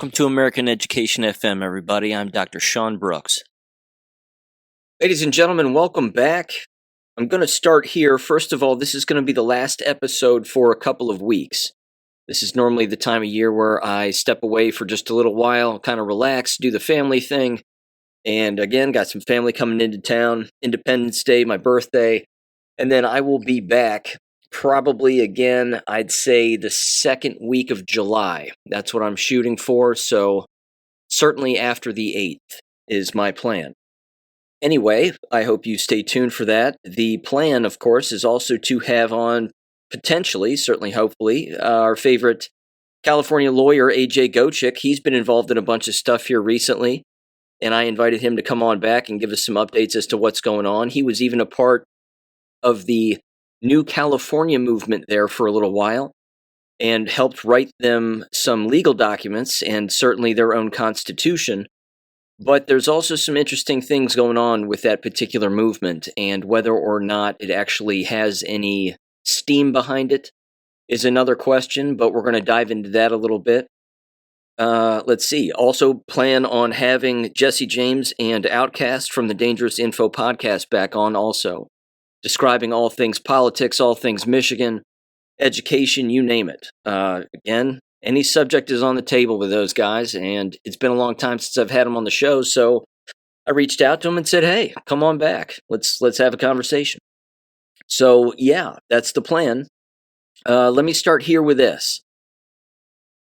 Welcome to American Education FM, everybody. I'm Dr. Sean Brooks. Ladies and gentlemen, welcome back. I'm going to start here. First of all, this is going to be the last episode for a couple of weeks. This is normally the time of year where I step away for just a little while, kind of relax, do the family thing. And again, got some family coming into town, Independence Day, my birthday. And then I will be back probably again, I'd say the second week of July. That's what I'm shooting for, so certainly after the 8th is my plan. Anyway, I hope you stay tuned for that. The plan, of course, is also to have on, potentially, certainly hopefully, our favorite California lawyer, A.J. Gochick. He's been involved in a bunch of stuff here recently, and I invited him to come on back and give us some updates as to what's going on. He was even a part of the New California movement there for a little while and helped write them some legal documents and certainly their own constitution. But there's also some interesting things going on with that particular movement, and whether or not it actually has any steam behind it is another question, but we're going to dive into that a little bit. Let's see. Also plan on having Jesse James and Outcast from the Dangerous Info podcast back on also, describing all things politics, all things Michigan, education, you name it. Again, any subject is on the table with those guys, and it's been a long time since I've had them on the show, so I reached out to them and said, hey, come on back. Let's have a conversation. So, yeah, that's the plan. Let me start here with this.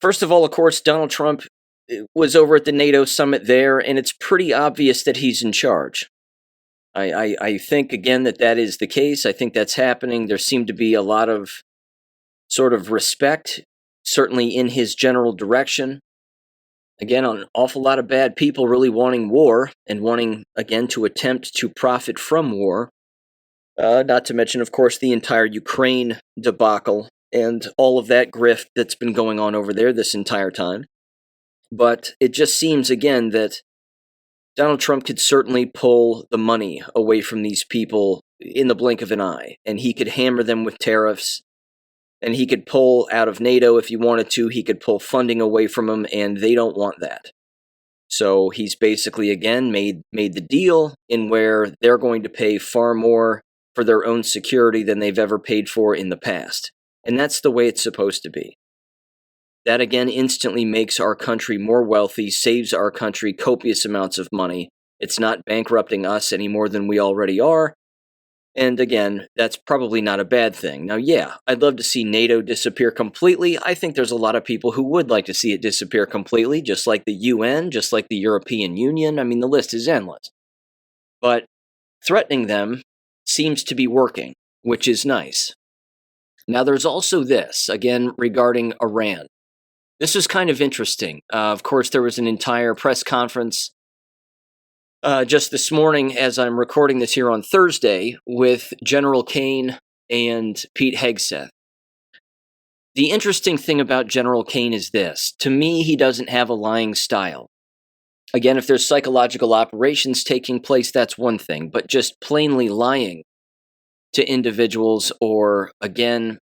First of all, of course, Donald Trump was over at the NATO summit there, and it's pretty obvious that he's in charge. I think, again, that is the case. I think that's happening. There seemed to be a lot of sort of respect, certainly in his general direction. Again, an awful lot of bad people really wanting war and wanting, again, to attempt to profit from war. Not to mention, of course, the entire Ukraine debacle and all of that grift that's been going on over there this entire time. But it just seems, again, that Donald Trump could certainly pull the money away from these people in the blink of an eye, and he could hammer them with tariffs, and he could pull out of NATO if he wanted to. He could pull funding away from them, and they don't want that. So he's basically, again, made the deal in where they're going to pay far more for their own security than they've ever paid for in the past. And that's the way it's supposed to be. That, again, instantly makes our country more wealthy, saves our country copious amounts of money. It's not bankrupting us any more than we already are. And again, that's probably not a bad thing. Now, yeah, I'd love to see NATO disappear completely. I think there's a lot of people who would like to see it disappear completely, just like the UN, just like the European Union. I mean, the list is endless. But threatening them seems to be working, which is nice. Now, there's also this, again, regarding Iran. This is kind of interesting. Of course, there was an entire press conference just this morning as I'm recording this here on Thursday with General Kane and Pete Hegseth. The interesting thing about General Kane is this. To me, he doesn't have a lying style. Again, if there's psychological operations taking place, that's one thing. But just plainly lying to individuals or, again,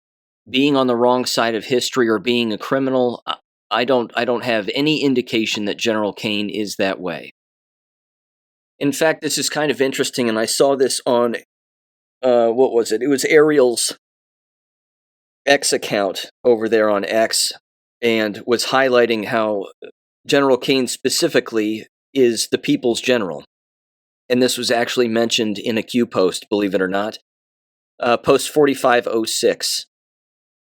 being on the wrong side of history or being a criminal, I don't have any indication that General Kane is that way. In fact, this is kind of interesting, and I saw this on, what was it? It was Ariel's X account over there on X, and was highlighting how General Kane specifically is the people's general. And this was actually mentioned in a Q post, believe it or not. Post 4506.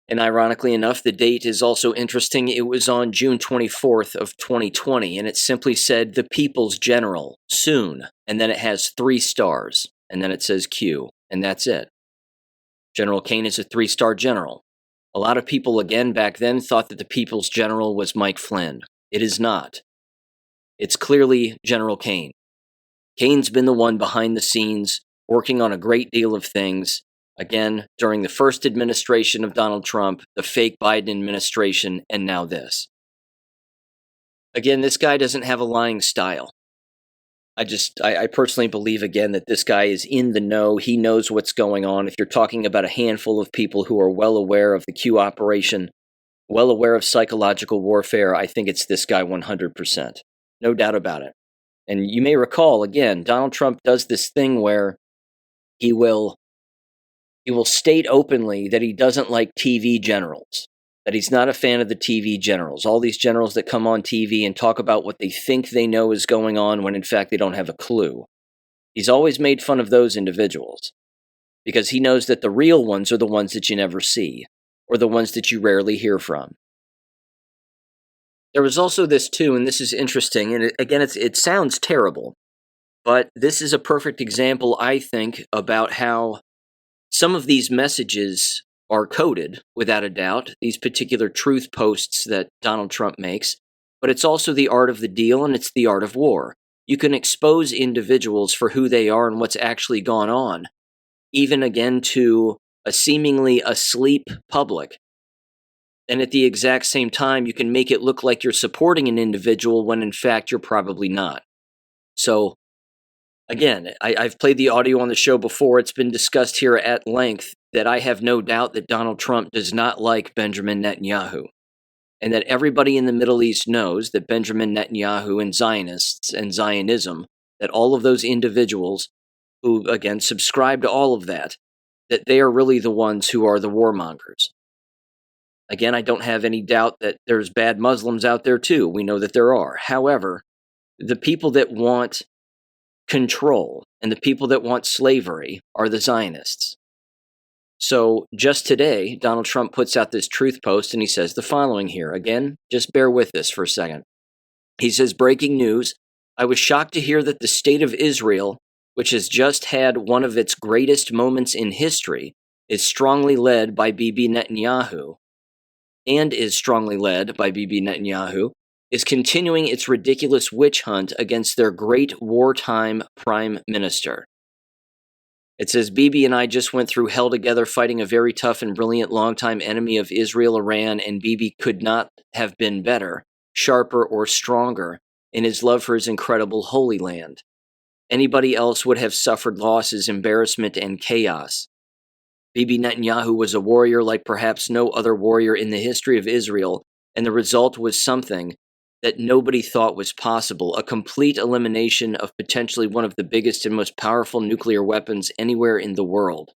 And ironically enough, the date is also interesting. It was on June 24th of 2020, and it simply said, the people's general, soon. And then it has 3 stars, and then it says Q, and that's it. General Kane is a 3-star general. A lot of people, again, back then thought that the people's general was Mike Flynn. It is not. It's clearly General Kane. Kane's been the one behind the scenes, working on a great deal of things. Again, during the first administration of Donald Trump, the fake Biden administration, and now this. Again, this guy doesn't have a lying style. I personally believe, again, that this guy is in the know. He knows what's going on. If you're talking about a handful of people who are well aware of the Q operation, well aware of psychological warfare, I think it's this guy 100%. No doubt about it. And you may recall, again, Donald Trump does this thing where he will state openly that he doesn't like TV generals, that he's not a fan of the TV generals, all these generals that come on TV and talk about what they think they know is going on when in fact they don't have a clue. He's always made fun of those individuals because he knows that the real ones are the ones that you never see or the ones that you rarely hear from. There was also this too, and this is interesting, and it sounds terrible, but this is a perfect example, I think, about how some of these messages are coded, without a doubt, these particular truth posts that Donald Trump makes, but it's also the art of the deal and it's the art of war. You can expose individuals for who they are and what's actually gone on, even again to a seemingly asleep public. And at the exact same time, you can make it look like you're supporting an individual when in fact you're probably not. So, again, I've played the audio on the show before. It's been discussed here at length that I have no doubt that Donald Trump does not like Benjamin Netanyahu. And that everybody in the Middle East knows that Benjamin Netanyahu and Zionists and Zionism, that all of those individuals who, again, subscribe to all of that they are really the ones who are the warmongers. Again, I don't have any doubt that there's bad Muslims out there too. We know that there are. However, the people that want control and the people that want slavery are the Zionists. So just today, Donald Trump puts out this truth post and he says the following here. Again, just bear with this for a second. He says, breaking news, I was shocked to hear that the state of Israel, which has just had one of its greatest moments in history, is strongly led by Bibi Netanyahu, is continuing its ridiculous witch hunt against their great wartime prime minister. It says, Bibi and I just went through hell together fighting a very tough and brilliant longtime enemy of Israel, Iran, and Bibi could not have been better, sharper, or stronger in his love for his incredible Holy Land. Anybody else would have suffered losses, embarrassment, and chaos. Bibi Netanyahu was a warrior like perhaps no other warrior in the history of Israel, and the result was something that nobody thought was possible, a complete elimination of potentially one of the biggest and most powerful nuclear weapons anywhere in the world.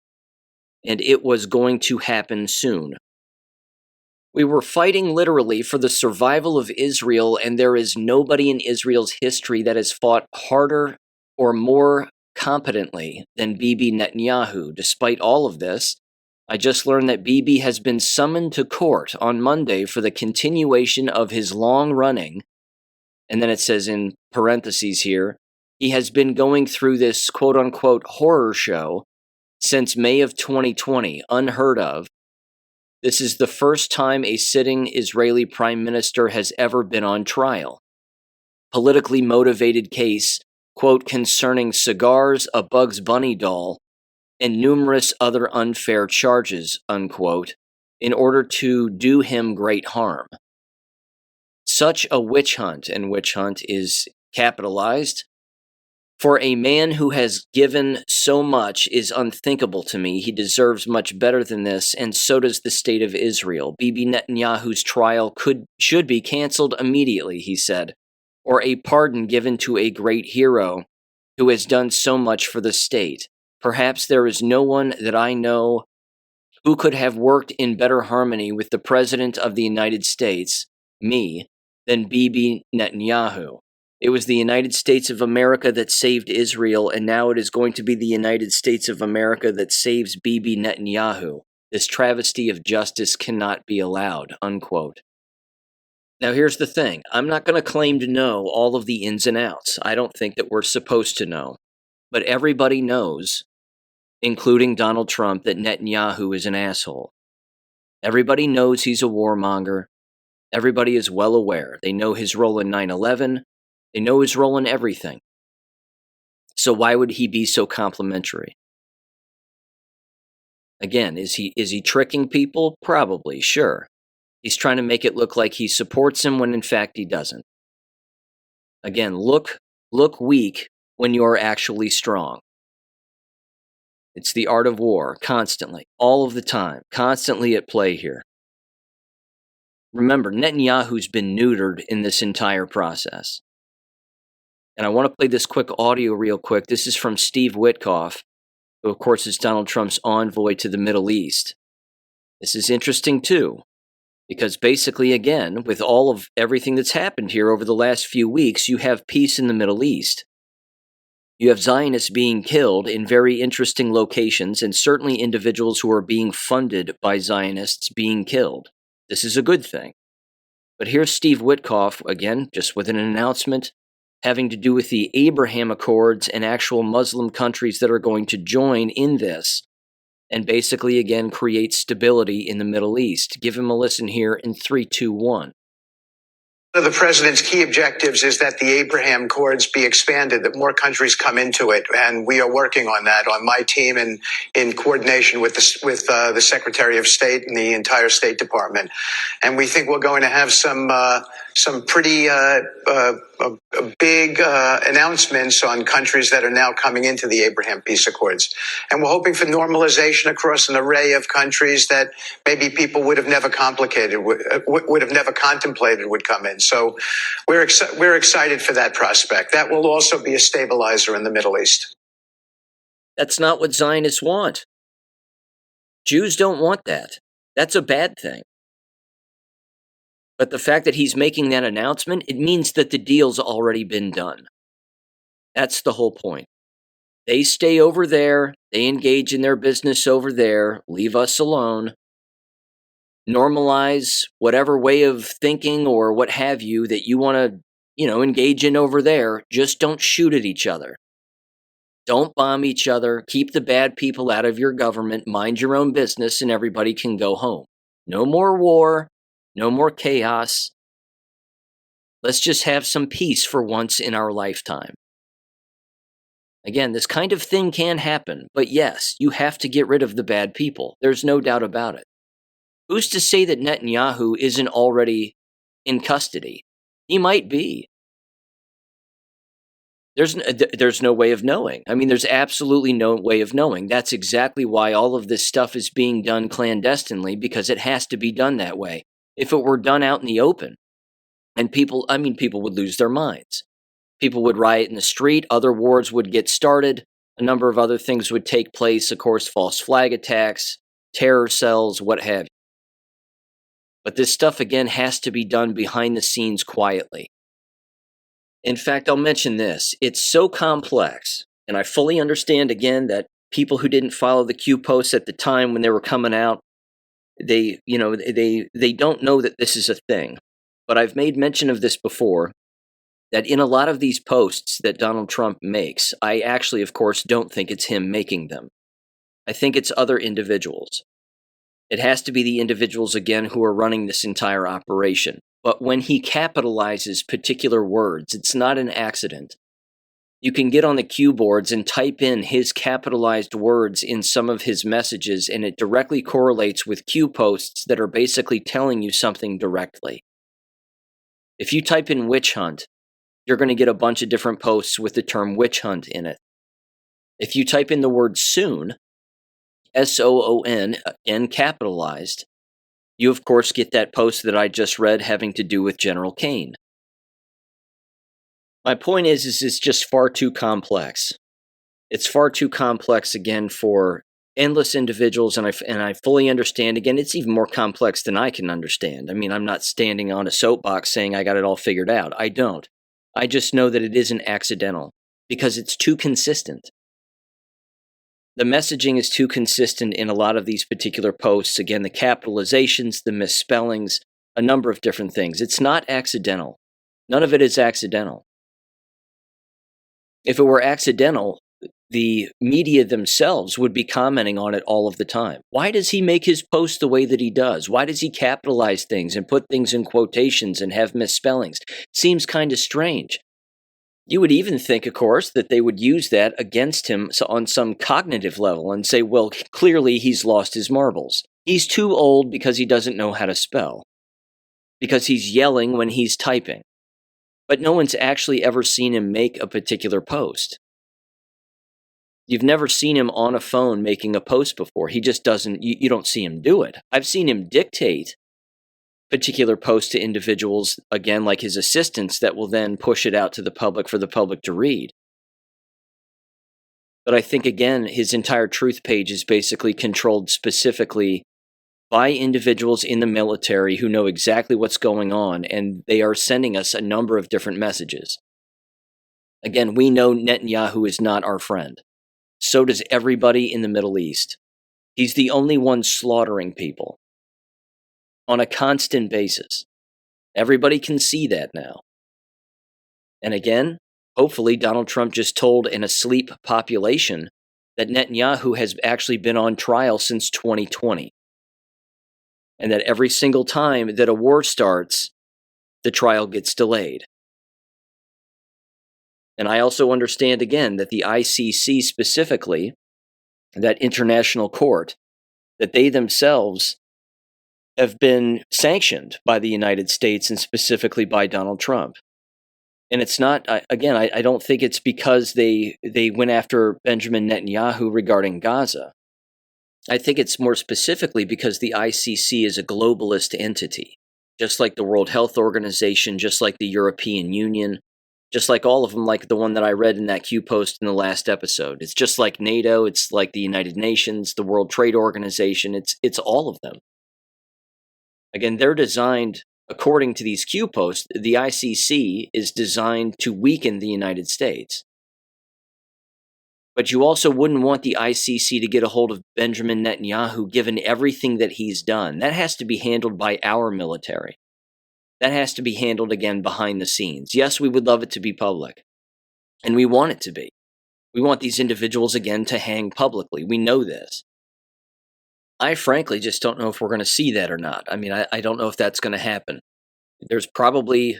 And it was going to happen soon. We were fighting literally for the survival of Israel, and there is nobody in Israel's history that has fought harder or more competently than Bibi Netanyahu. Despite all of this, I just learned that Bibi has been summoned to court on Monday for the continuation of his long-running, and then it says in parentheses here, he has been going through this quote-unquote horror show since May of 2020, unheard of. This is the first time a sitting Israeli prime minister has ever been on trial. Politically motivated case, quote, concerning cigars, a Bugs Bunny doll, and numerous other unfair charges, unquote, in order to do him great harm. Such a witch hunt, and witch hunt is capitalized, for a man who has given so much is unthinkable to me. He deserves much better than this, and so does the state of Israel. Bibi Netanyahu's trial should be canceled immediately, he said, or a pardon given to a great hero who has done so much for the state. Perhaps there is no one that I know who could have worked in better harmony with the President of the United States, me, than Bibi Netanyahu. It was the United States of America that saved Israel, and now it is going to be the United States of America that saves Bibi Netanyahu. This travesty of justice cannot be allowed, unquote. Now here's the thing. I'm not going to claim to know all of the ins and outs. I don't think that we're supposed to know. But everybody knows, including Donald Trump, that Netanyahu is an asshole. Everybody knows he's a warmonger. Everybody is well aware. They know his role in 9/11. They know his role in everything. So why would he be so complimentary? Again, is he tricking people? Probably, sure. He's trying to make it look like he supports him when in fact he doesn't. Again, look weak when you're actually strong. It's the art of war, constantly, all of the time, constantly at play here. Remember, Netanyahu's been neutered in this entire process. And I want to play this quick audio real quick. This is from Steve Witkoff, who, of course, is Donald Trump's envoy to the Middle East. This is interesting, too, because basically, again, with all of everything that's happened here over the last few weeks, you have peace in the Middle East. You have Zionists being killed in very interesting locations, and certainly individuals who are being funded by Zionists being killed. This is a good thing. But here's Steve Witkoff, again, just with an announcement having to do with the Abraham Accords and actual Muslim countries that are going to join in this, and basically, again, create stability in the Middle East. Give him a listen here in 3, 2, 1. One of the president's key objectives is that the Abraham Accords be expanded, that more countries come into it, and we are working on that on my team and in coordination with the Secretary of State and the entire State Department. And we think we're going to have some pretty big announcements on countries that are now coming into the Abraham Peace Accords. And we're hoping for normalization across an array of countries that maybe people would have never contemplated would come in. So we're excited for that prospect. That will also be a stabilizer in the Middle East. That's not what Zionists want. Jews don't want that. That's a bad thing. But the fact that he's making that announcement, it means that the deal's already been done. That's the whole point. They stay over there, they engage in their business over there, leave us alone, normalize whatever way of thinking or what have you that you want to, engage in over there. Just don't shoot at each other. Don't bomb each other. Keep the bad people out of your government. Mind your own business and everybody can go home. No more war. No more chaos. Let's just have some peace for once in our lifetime. Again, this kind of thing can happen, but yes, you have to get rid of the bad people. There's no doubt about it. Who's to say that Netanyahu isn't already in custody? He might be. There's no way of knowing. I mean, there's absolutely no way of knowing. That's exactly why all of this stuff is being done clandestinely, because it has to be done that way. If it were done out in the open, and people would lose their minds. People would riot in the street, other wars would get started, a number of other things would take place, of course, false flag attacks, terror cells, what have you. But this stuff, again, has to be done behind the scenes quietly. In fact, I'll mention this. It's so complex, and I fully understand, again, that people who didn't follow the Q posts at the time when they were coming out, they don't know that this is a thing. But I've made mention of this before, that in a lot of these posts that Donald Trump makes, I actually, of course, don't think it's him making them. I think it's other individuals. It has to be the individuals, again, who are running this entire operation. But when he capitalizes particular words, it's not an accident. You can get on the Q boards and type in his capitalized words in some of his messages, and it directly correlates with Q posts that are basically telling you something directly. If you type in witch hunt, you're going to get a bunch of different posts with the term witch hunt in it. If you type in the word soon, S-O-O-N, N capitalized, you of course get that post that I just read having to do with General Kane. My point is it's just far too complex. It's far too complex, again, for endless individuals, and I fully understand. Again, it's even more complex than I can understand. I mean, I'm not standing on a soapbox saying I got it all figured out. I don't. I just know that it isn't accidental, because it's too consistent. The messaging is too consistent in a lot of these particular posts. Again, the capitalizations, the misspellings, a number of different things. It's not accidental. None of it is accidental. If it were accidental, the media themselves would be commenting on it all of the time. Why does he make his posts the way that he does? Why does he capitalize things and put things in quotations and have misspellings? Seems kind of strange. You would even think, of course, that they would use that against him on some cognitive level and say, well, clearly he's lost his marbles. He's too old because he doesn't know how to spell, because he's yelling when he's typing. But no one's actually ever seen him make a particular post. You've never seen him on a phone making a post before. He just doesn't, you don't see him do it. I've seen him dictate particular post to individuals, again, like his assistants, that will then push it out to the public for the public to read. But I think, again, his entire truth page is basically controlled specifically by individuals in the military who know exactly what's going on, and they are sending us a number of different messages. Again, we know Netanyahu is not our friend. So does everybody in the Middle East. He's the only one slaughtering people on a constant basis. Everybody can see that now. And again, hopefully Donald Trump just told an asleep population that Netanyahu has actually been on trial since 2020. And that every single time that a war starts, the trial gets delayed. And I also understand, again, that the ICC specifically, that international court, that they themselves have been sanctioned by the United States and specifically by Donald Trump. And it's not, again, I don't think it's because they went after Benjamin Netanyahu regarding Gaza. I think it's more specifically because the ICC is a globalist entity, just like the World Health Organization, just like the European Union, just like all of them, like the one that I read in that Q post in the last episode. It's just like NATO, it's like the United Nations, the World Trade Organization, it's all of them. Again, they're designed, according to these Q posts, the ICC is designed to weaken the United States. But you also wouldn't want the ICC to get a hold of Benjamin Netanyahu, given everything that he's done. That has to be handled by our military. That has to be handled, again, behind the scenes. Yes, we would love it to be public, and we want it to be. We want these individuals, again, to hang publicly. We know this. I frankly just don't know if we're going to see that or not. I mean, I don't know if that's going to happen. There's probably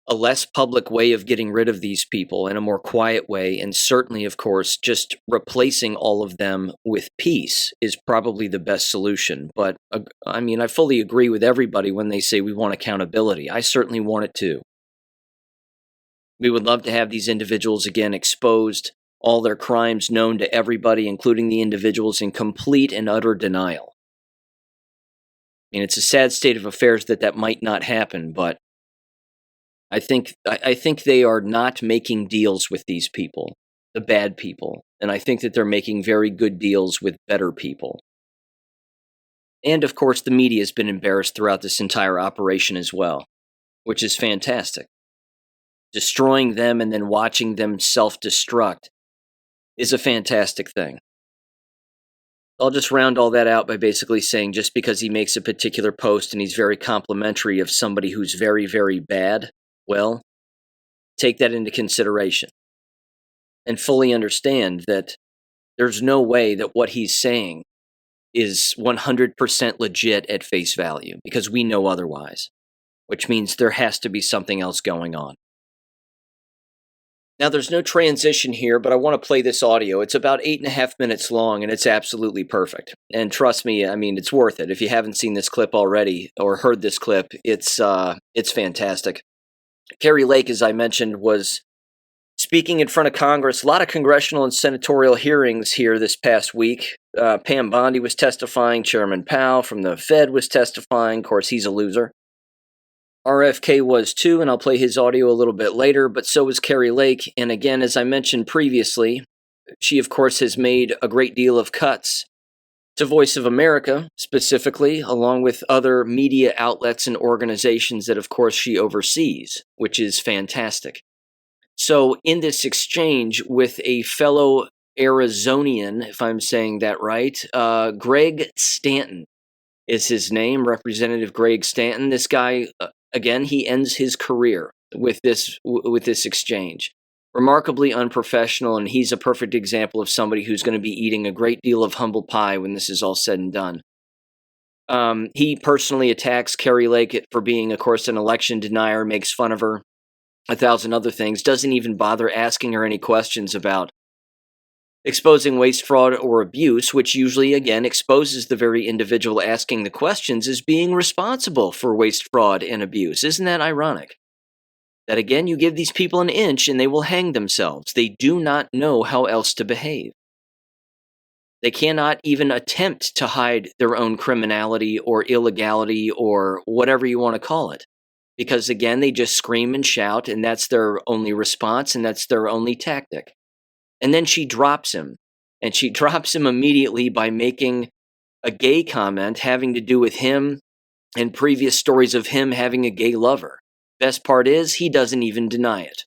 a less public way of getting rid of these people in a more quiet way, and certainly, of course, just replacing all of them with peace is probably the best solution. But, I mean, I fully agree with everybody when they say we want accountability. I certainly want it too. We would love to have these individuals, again, exposed, all their crimes known to everybody, including the individuals in complete and utter denial. I mean, it's a sad state of affairs that might not happen, but I think they are not making deals with these people, the bad people, and I think that they're making very good deals with better people. And of course, the media has been embarrassed throughout this entire operation as well, which is fantastic. Destroying them and then watching them self-destruct is a fantastic thing. I'll just round all that out by basically saying just because he makes a particular post and he's very complimentary of somebody who's very, very bad, well, take that into consideration and fully understand that there's no way that what he's saying is 100% legit at face value, because we know otherwise, which means there has to be something else going on. Now, there's no transition here, but I want to play this audio. It's about 8.5 minutes long, and it's absolutely perfect. And trust me, I mean, it's worth it. If you haven't seen this clip already or heard this clip, it's fantastic. Kari Lake, as I mentioned, was speaking in front of Congress. A lot of congressional and senatorial hearings here this past week. Pam Bondi was testifying. Chairman Powell from the Fed was testifying. Of course, he's a loser. RFK was too, and I'll play his audio a little bit later, but so was Kari Lake. And again, as I mentioned previously, she, of course, has made a great deal of cuts to Voice of America, specifically, along with other media outlets and organizations that, of course, she oversees, which is fantastic. So in this exchange with a fellow Arizonian, if I'm saying that right, Greg Stanton is his name, Representative Greg Stanton. This guy, again, he ends his career with this exchange. Remarkably unprofessional, and he's a perfect example of somebody who's going to be eating a great deal of humble pie when this is all said and done. He personally attacks Kari Lake for being, of course, an election denier, makes fun of her, 1,000 other things, doesn't even bother asking her any questions about exposing waste, fraud, or abuse, which usually, again, exposes the very individual asking the questions as being responsible for waste, fraud, and abuse. Isn't that ironic? That, again, you give these people an inch and they will hang themselves. They do not know how else to behave. They cannot even attempt to hide their own criminality or illegality or whatever you want to call it. Because again, they just scream and shout, and that's their only response, and that's their only tactic. And then she drops him. And she drops him immediately by making a gay comment having to do with him and previous stories of him having a gay lover. Best part is, he doesn't even deny it.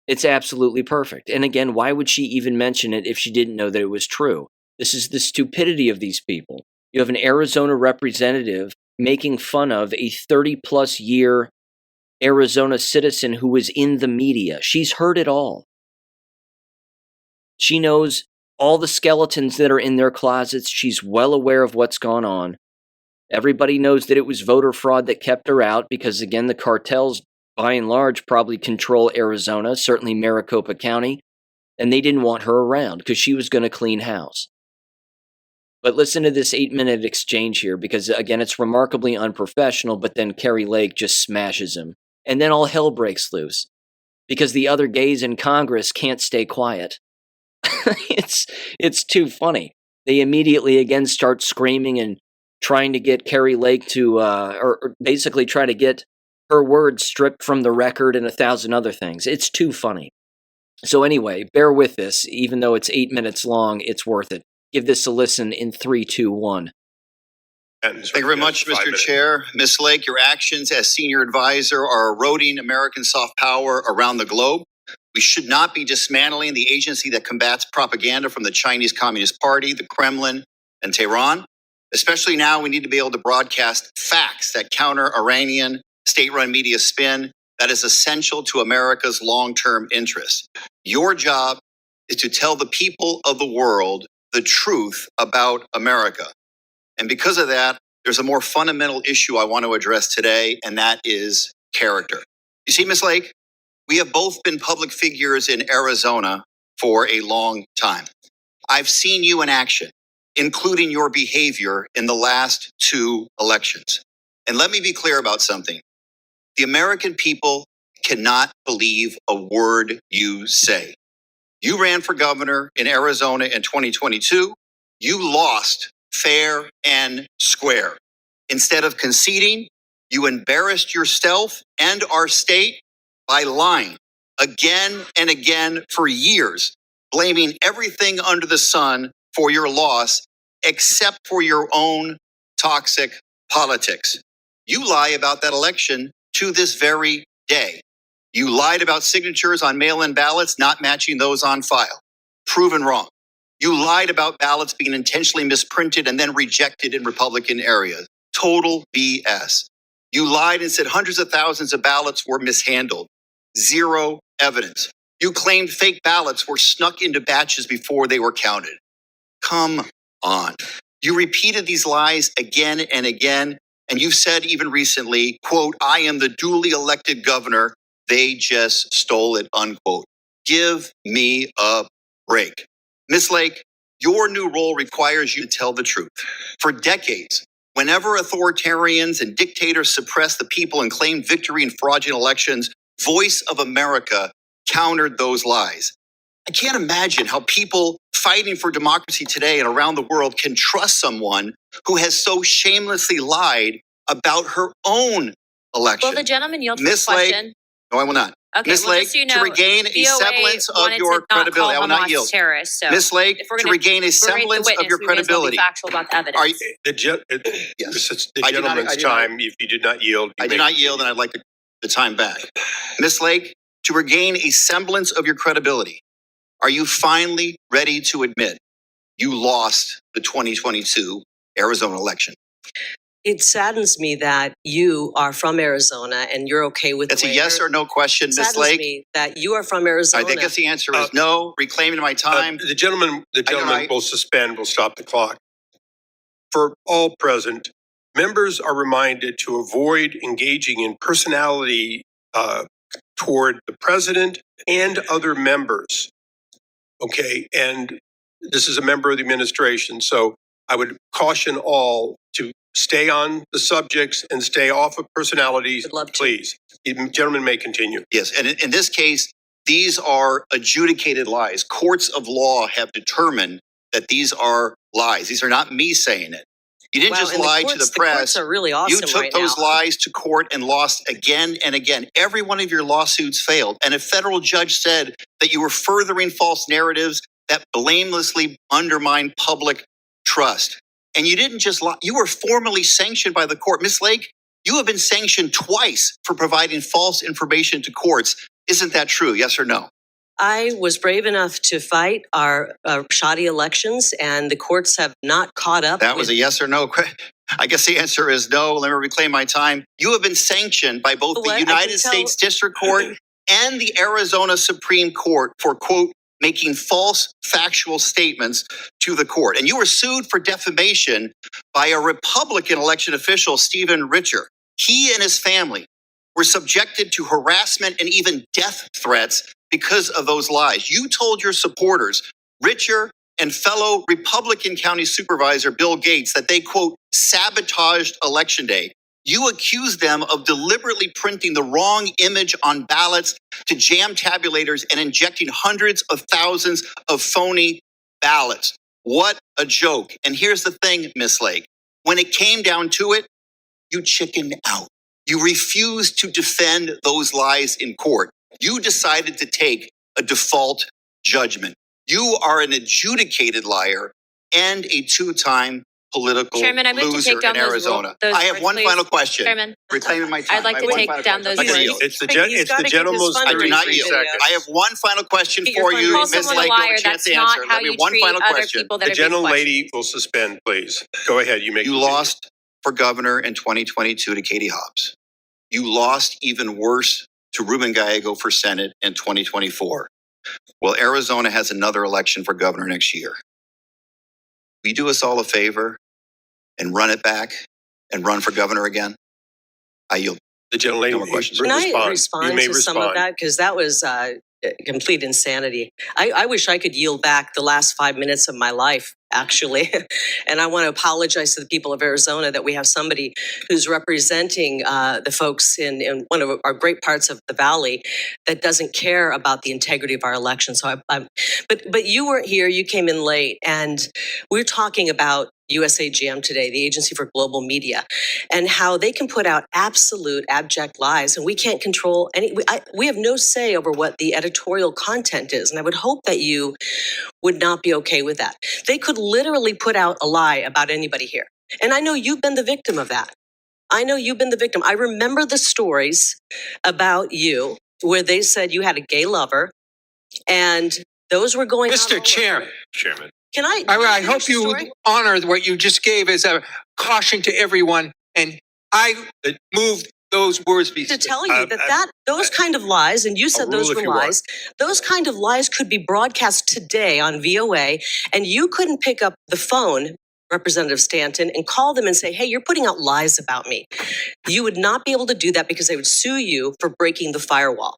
It's absolutely perfect. And again, why would she even mention it if she didn't know that it was true? This is the stupidity of these people. You have an Arizona representative making fun of a 30-plus year Arizona citizen who was in the media. She's heard it all. She knows all the skeletons that are in their closets. She's well aware of what's gone on. Everybody knows that it was voter fraud that kept her out because, again, the cartels, by and large, probably control Arizona, certainly Maricopa County, and they didn't want her around because she was going to clean house. But listen to this 8-minute exchange here because, again, it's remarkably unprofessional, but then Kari Lake just smashes him. And then all hell breaks loose because the other gays in Congress can't stay quiet. It's too funny. They immediately, again, start screaming and trying to get Kari Lake to, or basically try to get her words stripped from the record and 1,000 other things. It's too funny. So anyway, bear with this. Even though it's 8 minutes long, it's worth it. Give this a listen in 3, 2, 1. Thank you very much, Mr. Chair. Ms. Lake, your actions as senior advisor are eroding American soft power around the globe. We should not be dismantling the agency that combats propaganda from the Chinese Communist Party, the Kremlin, and Tehran. Especially now, we need to be able to broadcast facts that counter Iranian state-run media spin that is essential to America's long-term interests. Your job is to tell the people of the world the truth about America. And because of that, there's a more fundamental issue I want to address today, and that is character. You see, Ms. Lake, we have both been public figures in Arizona for a long time. I've seen you in action, including your behavior in the last 2 elections. And let me be clear about something. The American people cannot believe a word you say. You ran for governor in Arizona in 2022. You lost fair and square. Instead of conceding, you embarrassed yourself and our state by lying again and again for years, blaming everything under the sun for your loss, except for your own toxic politics. You lie about that election to this very day. You lied about signatures on mail-in ballots not matching those on file. Proven wrong. You lied about ballots being intentionally misprinted and then rejected in Republican areas. Total BS. You lied and said hundreds of thousands of ballots were mishandled. Zero evidence. You claimed fake ballots were snuck into batches before they were counted. Come on. You repeated these lies again and again, and you've said even recently, quote, I am the duly elected governor. They just stole it, unquote. Give me a break. Ms. Lake, your new role requires you to tell the truth. For decades, whenever authoritarians and dictators suppressed the people and claimed victory in fraudulent elections, Voice of America countered those lies. I can't imagine how people fighting for democracy today and around the world can trust someone who has so shamelessly lied about her own election. Will the gentleman yield to the Ms. question? Lake, no, I will not. Okay, Ms. well, Lake, just so you know, to regain a VOA semblance of wanted your to not credibility, I call will not Hamas yield. terrorists, so Ms. Lake, if we're to gonna regain a berate the semblance of witness, your we may as well be credibility. factual about the evidence. Are you, Yes. This is the I did not- gentleman's I did not- time. If you did not yield, I do not yield, and I'd like the time back. Ms. Lake, to regain a semblance of your credibility, are you finally ready to admit you lost the 2022 Arizona election? It saddens me that you are from Arizona and you're okay with It's the a way yes or no question, It Ms. saddens Lake. me that you are from Arizona. I guess the answer is no. Reclaiming my time. The gentleman will suspend, will stop the clock. For all present, members are reminded to avoid engaging in personality toward the president and other members. Okay, and this is a member of the administration, so I would caution all to stay on the subjects and stay off of personalities, I'd love to. please. The gentleman may continue. Yes, and in this case, these are adjudicated lies. Courts of law have determined that these are lies. These are not me saying it. You didn't just lie to the press. The courts are really awesome. You took those lies to court and lost again and again. Every one of your lawsuits failed. And a federal judge said that you were furthering false narratives that blamelessly undermine public trust. And you didn't just lie. You were formally sanctioned by the court. Ms. Lake, you have been sanctioned twice for providing false information to courts. Isn't that true? Yes or no? I was brave enough to fight our shoddy elections, and the courts have not caught up. That was a yes or no. I guess the answer is no. Let me reclaim my time. You have been sanctioned by both the United States District Court and the Arizona Supreme Court for, quote, making false factual statements to the court. And you were sued for defamation by a Republican election official, Stephen Richer. He and his family were subjected to harassment and even death threats because of those lies. You told your supporters, Richer and fellow Republican County Supervisor Bill Gates, that they, quote, sabotaged Election Day. You accused them of deliberately printing the wrong image on ballots to jam tabulators and injecting hundreds of thousands of phony ballots. What a joke. And here's the thing, Ms. Lake. When it came down to it, you chickened out. You refused to defend those lies in court. You decided to take a default judgment. You are an adjudicated liar and a two-time political Chairman, I'd like to loser take down in those Arizona. those I have words, one please. final question. Chairman, Reclaiming my time. I'd like I to have one take final down question. those Like I words. said, It's the gentleman's. I do not yield. I have one final question for you, Call Ms. someone a Lake. You have liar. a chance That's to not answer. how Let me you one treat final other question. people that The are being questioned. gentlelady will suspend, please. Go ahead. You You lost for governor in 2022 to Katie Hobbs. You lost even worse to Ruben Gallego for Senate in 2024. Well, Arizona has another election for governor next year. Will you do us all a favor and run it back and run for governor again? I yield. The gentlelady No more questions. Can I respond. respond You may to some of that? Because that was complete insanity. I wish I could yield back the last 5 minutes of my life, actually. And I want to apologize to the people of Arizona that we have somebody who's representing the folks in one of our great parts of the Valley that doesn't care about the integrity of our election. So but you weren't here. You came in late. And we're talking about USAGM today, the Agency for Global Media, and how they can put out absolute abject lies, and we can't control any. We have no say over what the editorial content is, and I would hope that you would not be okay with that. They could literally put out a lie about anybody here, and I know you've been the victim of that. I know you've been the victim. I remember the stories about you where they said you had a gay lover, and those were going. Mr. Chairman. Can I? I hope you honor what you just gave as a caution to everyone, and I moved those words. To tell you that those kind of lies, and you said those were lies, those kind of lies could be broadcast today on VOA, and you couldn't pick up the phone, Representative Stanton, and call them and say, hey, you're putting out lies about me. You would not be able to do that because they would sue you for breaking the firewall.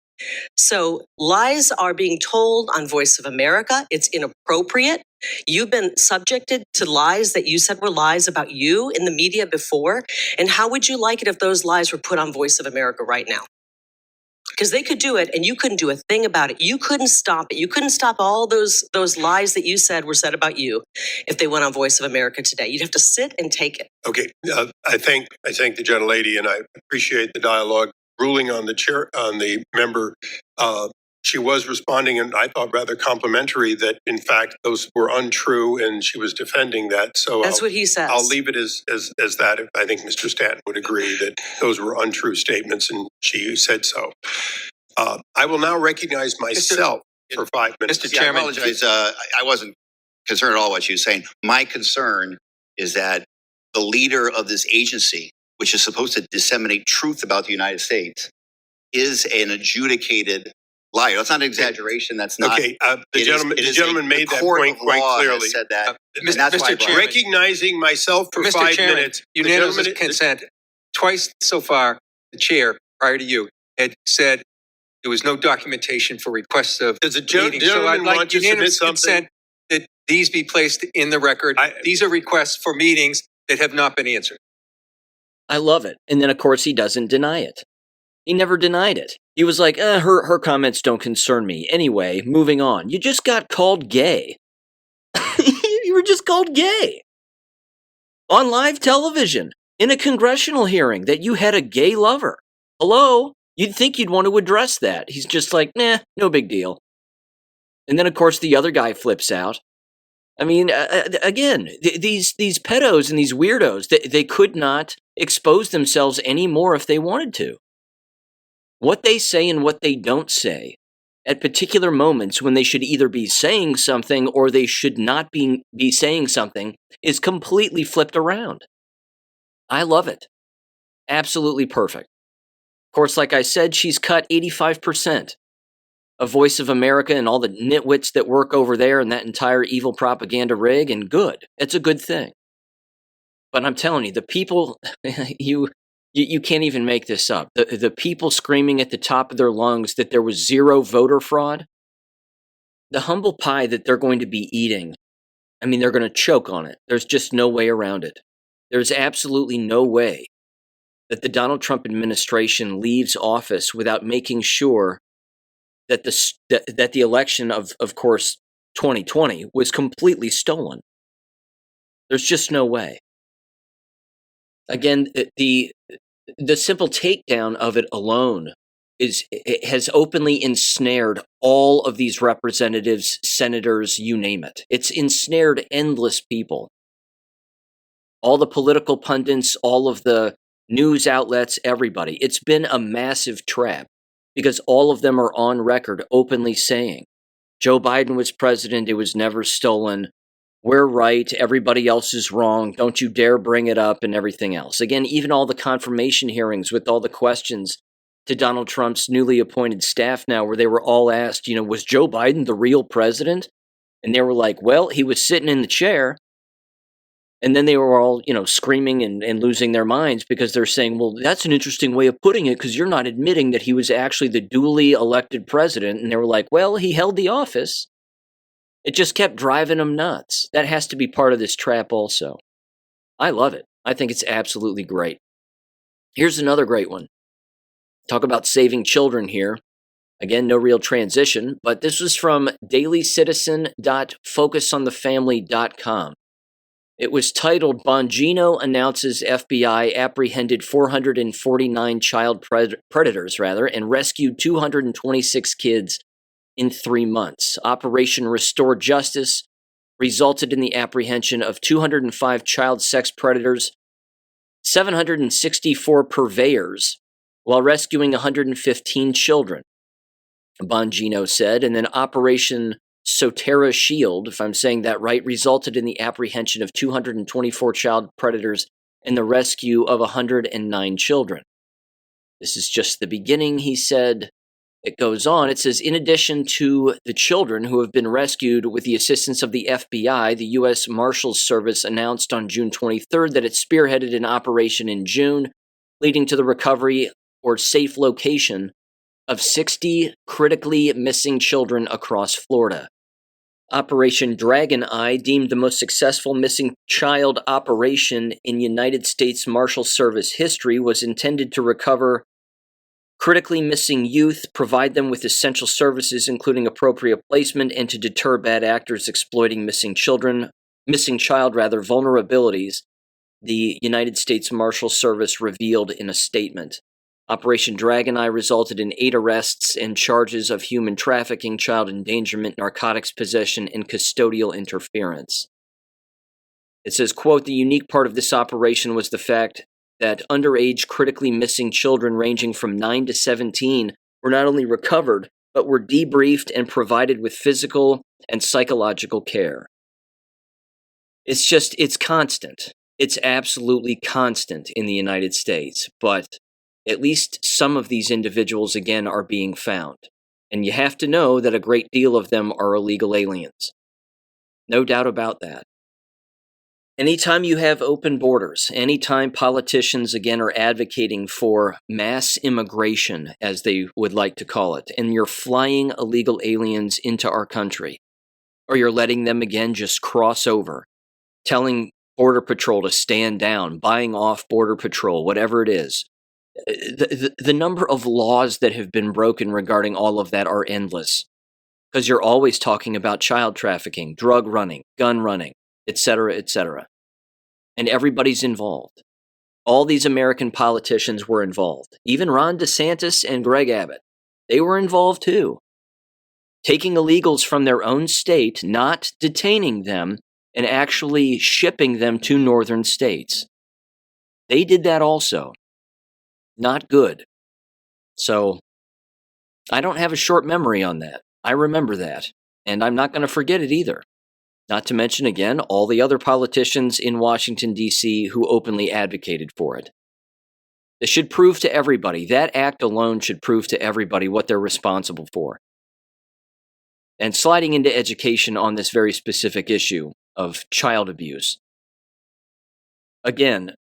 So lies are being told on Voice of America. It's inappropriate. You've been subjected to lies that you said were lies about you in the media before. And how would you like it if those lies were put on Voice of America right now? Because they could do it and you couldn't do a thing about it. You couldn't stop it. You couldn't stop all those lies that you said were said about you if they went on Voice of America today. You'd have to sit and take it. Okay. I thank the gentlelady, and I appreciate the dialogue. Ruling on the member, she was responding, and I thought rather complimentary that in fact those were untrue, and she was defending that. So that's what he says. I'll leave it as that. I think Mr. Stanton would agree that those were untrue statements, and she said so. I will now recognize myself for 5 minutes. Mr. Chairman, I apologize. I wasn't concerned at all what she was saying. My concern is that the leader of this agency, which is supposed to disseminate truth about the United States, is an adjudicated liar. That's not an exaggeration. That's not. Okay, the gentleman made that point quite clearly. Said that. Mr. Chairman, recognizing myself for Mr. 5 Chairman, minutes. unanimous consent. Twice so far, the chair, prior to you, had said there was no documentation for requests of Does the meetings. So I'd gentleman like want to submit unanimous something? consent that these be placed in the record. These are requests for meetings that have not been answered. I love it. And then, of course, he doesn't deny it. He never denied it. He was like, her comments don't concern me. Anyway, moving on. You just got called gay. You were just called gay. On live television, in a congressional hearing, that you had a gay lover. Hello? You'd think you'd want to address that. He's just like, nah, no big deal. And then, of course, the other guy flips out. I mean, again, these pedos and these weirdos, they could not expose themselves anymore if they wanted to. What they say and what they don't say at particular moments when they should either be saying something or they should not be saying something is completely flipped around. I love it. Absolutely perfect. Of course, like I said, she's cut 85% of Voice of America and all the nitwits that work over there and that entire evil propaganda rig, and good. It's a good thing. But I'm telling you, the people, you can't even make this up. The people screaming at the top of their lungs that there was zero voter fraud, the humble pie that they're going to be eating, I mean, they're going to choke on it. There's just no way around it. There's absolutely no way that the Donald Trump administration leaves office without making sure that the election of course, 2020 was completely stolen. There's just no way. Again, the simple takedown of it alone has openly ensnared all of these representatives, senators, you name it. It's ensnared endless people. All the political pundits, all of the news outlets, everybody. It's been a massive trap because all of them are on record openly saying, Joe Biden was president, it was never stolen, we're right, everybody else is wrong, don't you dare bring it up, and everything else. Again, even all the confirmation hearings with all the questions to Donald Trump's newly appointed staff now, where they were all asked, was Joe Biden the real president? And they were like, well, he was sitting in the chair. And then they were all, screaming and losing their minds because they're saying, well, that's an interesting way of putting it because you're not admitting that he was actually the duly elected president. And they were like, well, he held the office. It just kept driving them nuts. That has to be part of this trap also. I love it. I think it's absolutely great. Here's another great one. Talk about saving children here. Again, no real transition, but this was from dailycitizen.focusonthefamily.com. It was titled, Bongino announces FBI apprehended 449 child predators, and rescued 226 kids in 3 months. Operation Restore Justice resulted in the apprehension of 205 child sex predators, 764 purveyors, while rescuing 115 children, Bongino said. And then Operation Sotera Shield, if I'm saying that right, resulted in the apprehension of 224 child predators and the rescue of 109 children. This is just the beginning, he said. It goes on. It says, in addition to the children who have been rescued with the assistance of the FBI, the U.S. Marshals Service announced on June 23rd that it spearheaded an operation in June, leading to the recovery or safe location of 60 critically missing children across Florida. Operation Dragon Eye, deemed the most successful missing child operation in United States Marshal Service history, was intended to recover critically missing youth, provide them with essential services, including appropriate placement, and to deter bad actors exploiting missing child vulnerabilities, the United States Marshal Service revealed in a statement. Operation Dragon Eye resulted in 8 arrests and charges of human trafficking, child endangerment, narcotics possession, and custodial interference. It says, quote, the unique part of this operation was the fact that underage critically missing children ranging from 9 to 17 were not only recovered, but were debriefed and provided with physical and psychological care. It's constant. It's absolutely constant in the United States, but at least some of these individuals, again, are being found. And you have to know that a great deal of them are illegal aliens. No doubt about that. Anytime you have open borders, anytime politicians, again, are advocating for mass immigration, as they would like to call it, and you're flying illegal aliens into our country, or you're letting them, again, just cross over, telling Border Patrol to stand down, buying off Border Patrol, whatever it is, the number of laws that have been broken regarding all of that are endless, because you're always talking about child trafficking, drug running, gun running, etc., etc. And everybody's involved. All these American politicians were involved. Even Ron DeSantis and Greg Abbott. They were involved too. Taking illegals from their own state, not detaining them, and actually shipping them to northern states. They did that also. Not good. So, I don't have a short memory on that. I remember that. And I'm not going to forget it either. Not to mention, again, all the other politicians in Washington, D.C. who openly advocated for it. This should prove to everybody, that act alone should prove to everybody what they're responsible for. And sliding into education on this very specific issue of child abuse. Again,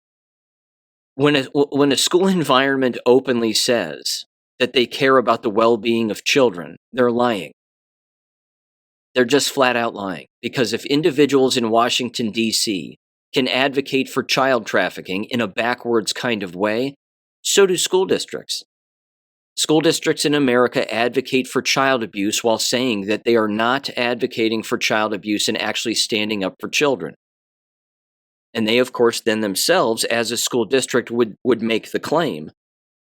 when a school environment openly says that they care about the well-being of children, they're lying. They're just flat out lying. Because if individuals in Washington, D.C. can advocate for child trafficking in a backwards kind of way, so do school districts. School districts in America advocate for child abuse while saying that they are not advocating for child abuse and actually standing up for children. And they, of course, then themselves, as a school district, would make the claim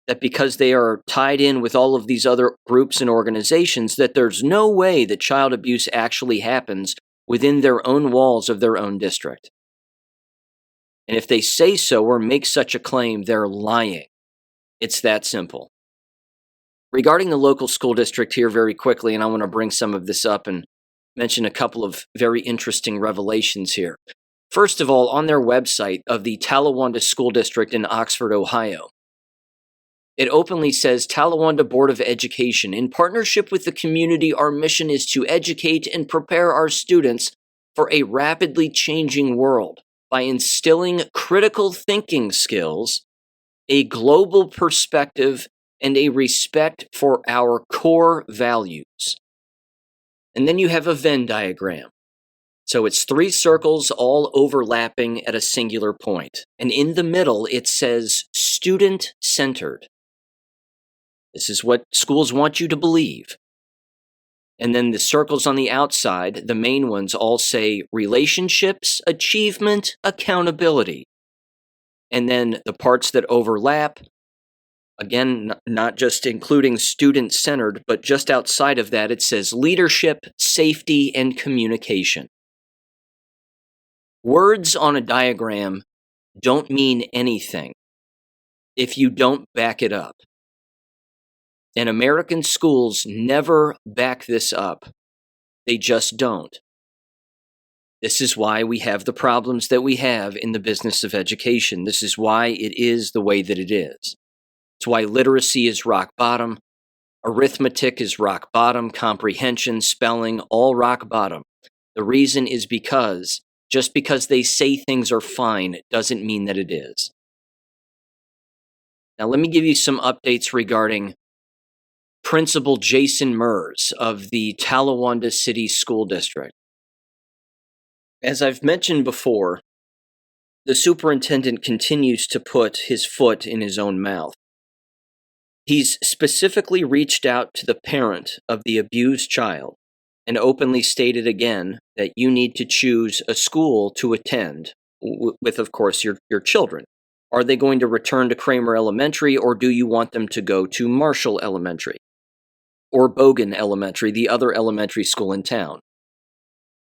that because they are tied in with all of these other groups and organizations, that there's no way that child abuse actually happens within their own walls of their own district. And if they say so or make such a claim, they're lying. It's that simple. Regarding the local school district here very quickly, and I want to bring some of this up and mention a couple of very interesting revelations here. First of all, on their website of the Talawanda School District in Oxford, Ohio, it openly says, Talawanda Board of Education, in partnership with the community, our mission is to educate and prepare our students for a rapidly changing world by instilling critical thinking skills, a global perspective, and a respect for our core values. And then you have a Venn diagram. So it's 3 circles all overlapping at a singular point. And in the middle, it says student-centered. This is what schools want you to believe. And then the circles on the outside, the main ones, all say relationships, achievement, accountability. And then the parts that overlap, again, not just including student-centered, but just outside of that, it says leadership, safety, and communication. Words on a diagram don't mean anything if you don't back it up. And American schools never back this up. They just don't. This is why we have the problems that we have in the business of education. This is why it is the way that it is. It's why literacy is rock bottom, arithmetic is rock bottom, comprehension, spelling, all rock bottom. The reason is because just because they say things are fine doesn't mean that it is. Now let me give you some updates regarding Principal Jason Mers of the Talawanda City School District. As I've mentioned before, the superintendent continues to put his foot in his own mouth. He's specifically reached out to the parent of the abused child and openly stated again that you need to choose a school to attend with, of course, your children. Are they going to return to Kramer Elementary, or do you want them to go to Marshall Elementary or Bogan Elementary, the other elementary school in town?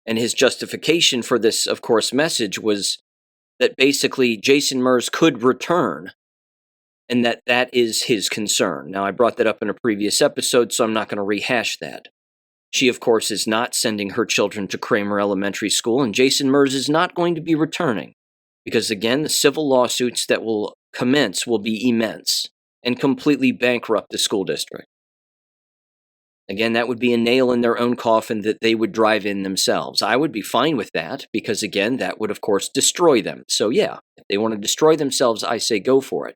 And his justification for this, of course, message was that basically Jason Mers could return, and that is his concern. Now, I brought that up in a previous episode, so I'm not going to rehash that. She, of course, is not sending her children to Kramer Elementary School, and Jason Mers is not going to be returning. Because, again, the civil lawsuits that will commence will be immense and completely bankrupt the school district. Again, that would be a nail in their own coffin that they would drive in themselves. I would be fine with that because, again, that would, of course, destroy them. So, yeah, if they want to destroy themselves, I say go for it.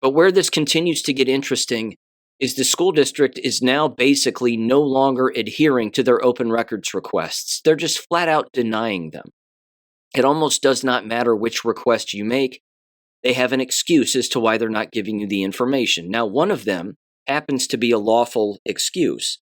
But where this continues to get interesting is the school district is now basically no longer adhering to their open records requests. They're just flat out denying them. It almost does not matter which request you make. They have an excuse as to why they're not giving you the information. Now, one of them happens to be a lawful excuse.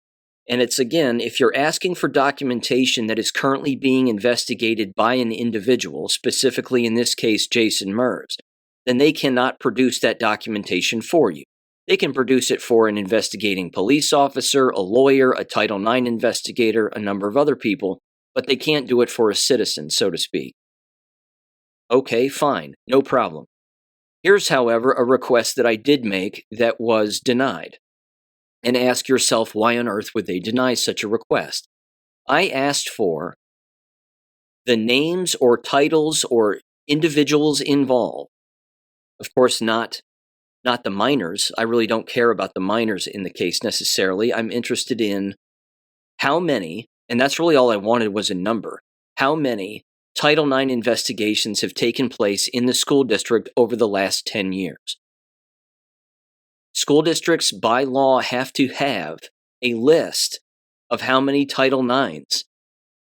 And it's, again, if you're asking for documentation that is currently being investigated by an individual, specifically in this case, Jason Mers, then they cannot produce that documentation for you. They can produce it for an investigating police officer, a lawyer, a Title IX investigator, a number of other people, but they can't do it for a citizen, so to speak. Okay, fine, no problem. Here's, however, a request that I did make that was denied. And ask yourself, why on earth would they deny such a request? I asked for the names or titles or individuals involved. Of course, not the minors. I really don't care about the minors in the case necessarily. I'm interested in how many, and that's really all I wanted was a number, how many Title IX investigations have taken place in the school district over the last 10 years. School districts, by law, have to have a list of how many Title IXs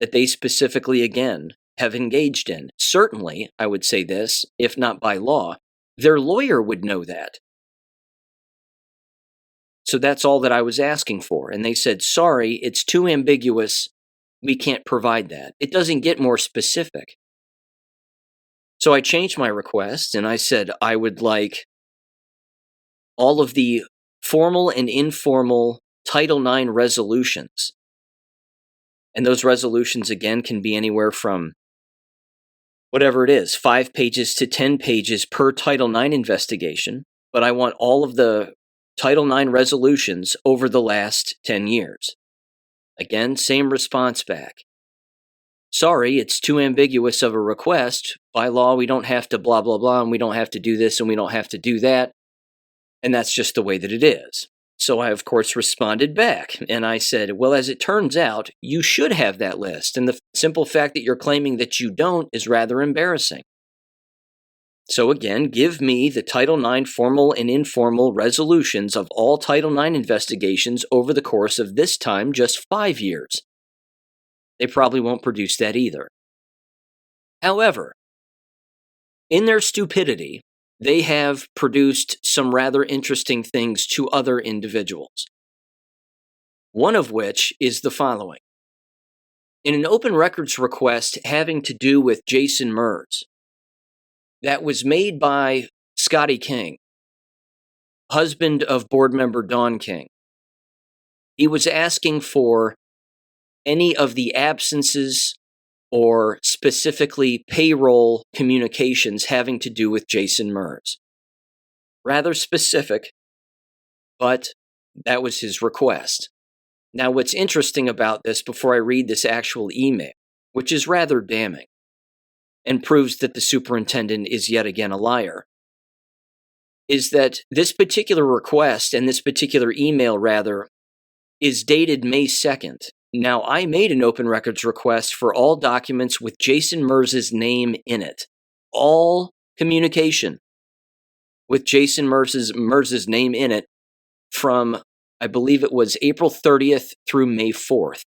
that they specifically, again, have engaged in. Certainly, I would say this, if not by law, their lawyer would know that. So that's all that I was asking for. And they said, sorry, it's too ambiguous. We can't provide that. It doesn't get more specific. So I changed my request and I said I would like all of the formal and informal Title IX resolutions. And those resolutions, again, can be anywhere from whatever it is, 5 pages to 10 pages per Title IX investigation. But I want all of the Title IX resolutions over the last 10 years. Again, same response back. Sorry, it's too ambiguous of a request. By law, we don't have to blah, blah, blah, and we don't have to do this, and we don't have to do that. And that's just the way that it is. So I, of course, responded back, and I said, well, as it turns out, you should have that list, and the simple fact that you're claiming that you don't is rather embarrassing. So again, give me the Title IX formal and informal resolutions of all Title IX investigations over the course of this time, just 5 years. They probably won't produce that either. However, in their stupidity, they have produced some rather interesting things to other individuals. One of which is the following. In an open records request having to do with Jason Mers, that was made by Scotty King, husband of board member Don King. He was asking for any of the absences or specifically payroll communications having to do with Jason Mers. Rather specific, but that was his request. Now, what's interesting about this, before I read this actual email, which is rather damning, and proves that the superintendent is yet again a liar, is that this particular request, and this particular email rather, is dated May 2nd. Now, I made an open records request for all documents with Jason Mers' name in it. All communication with Jason Mers' name in it from, I believe it was April 30th through May 4th.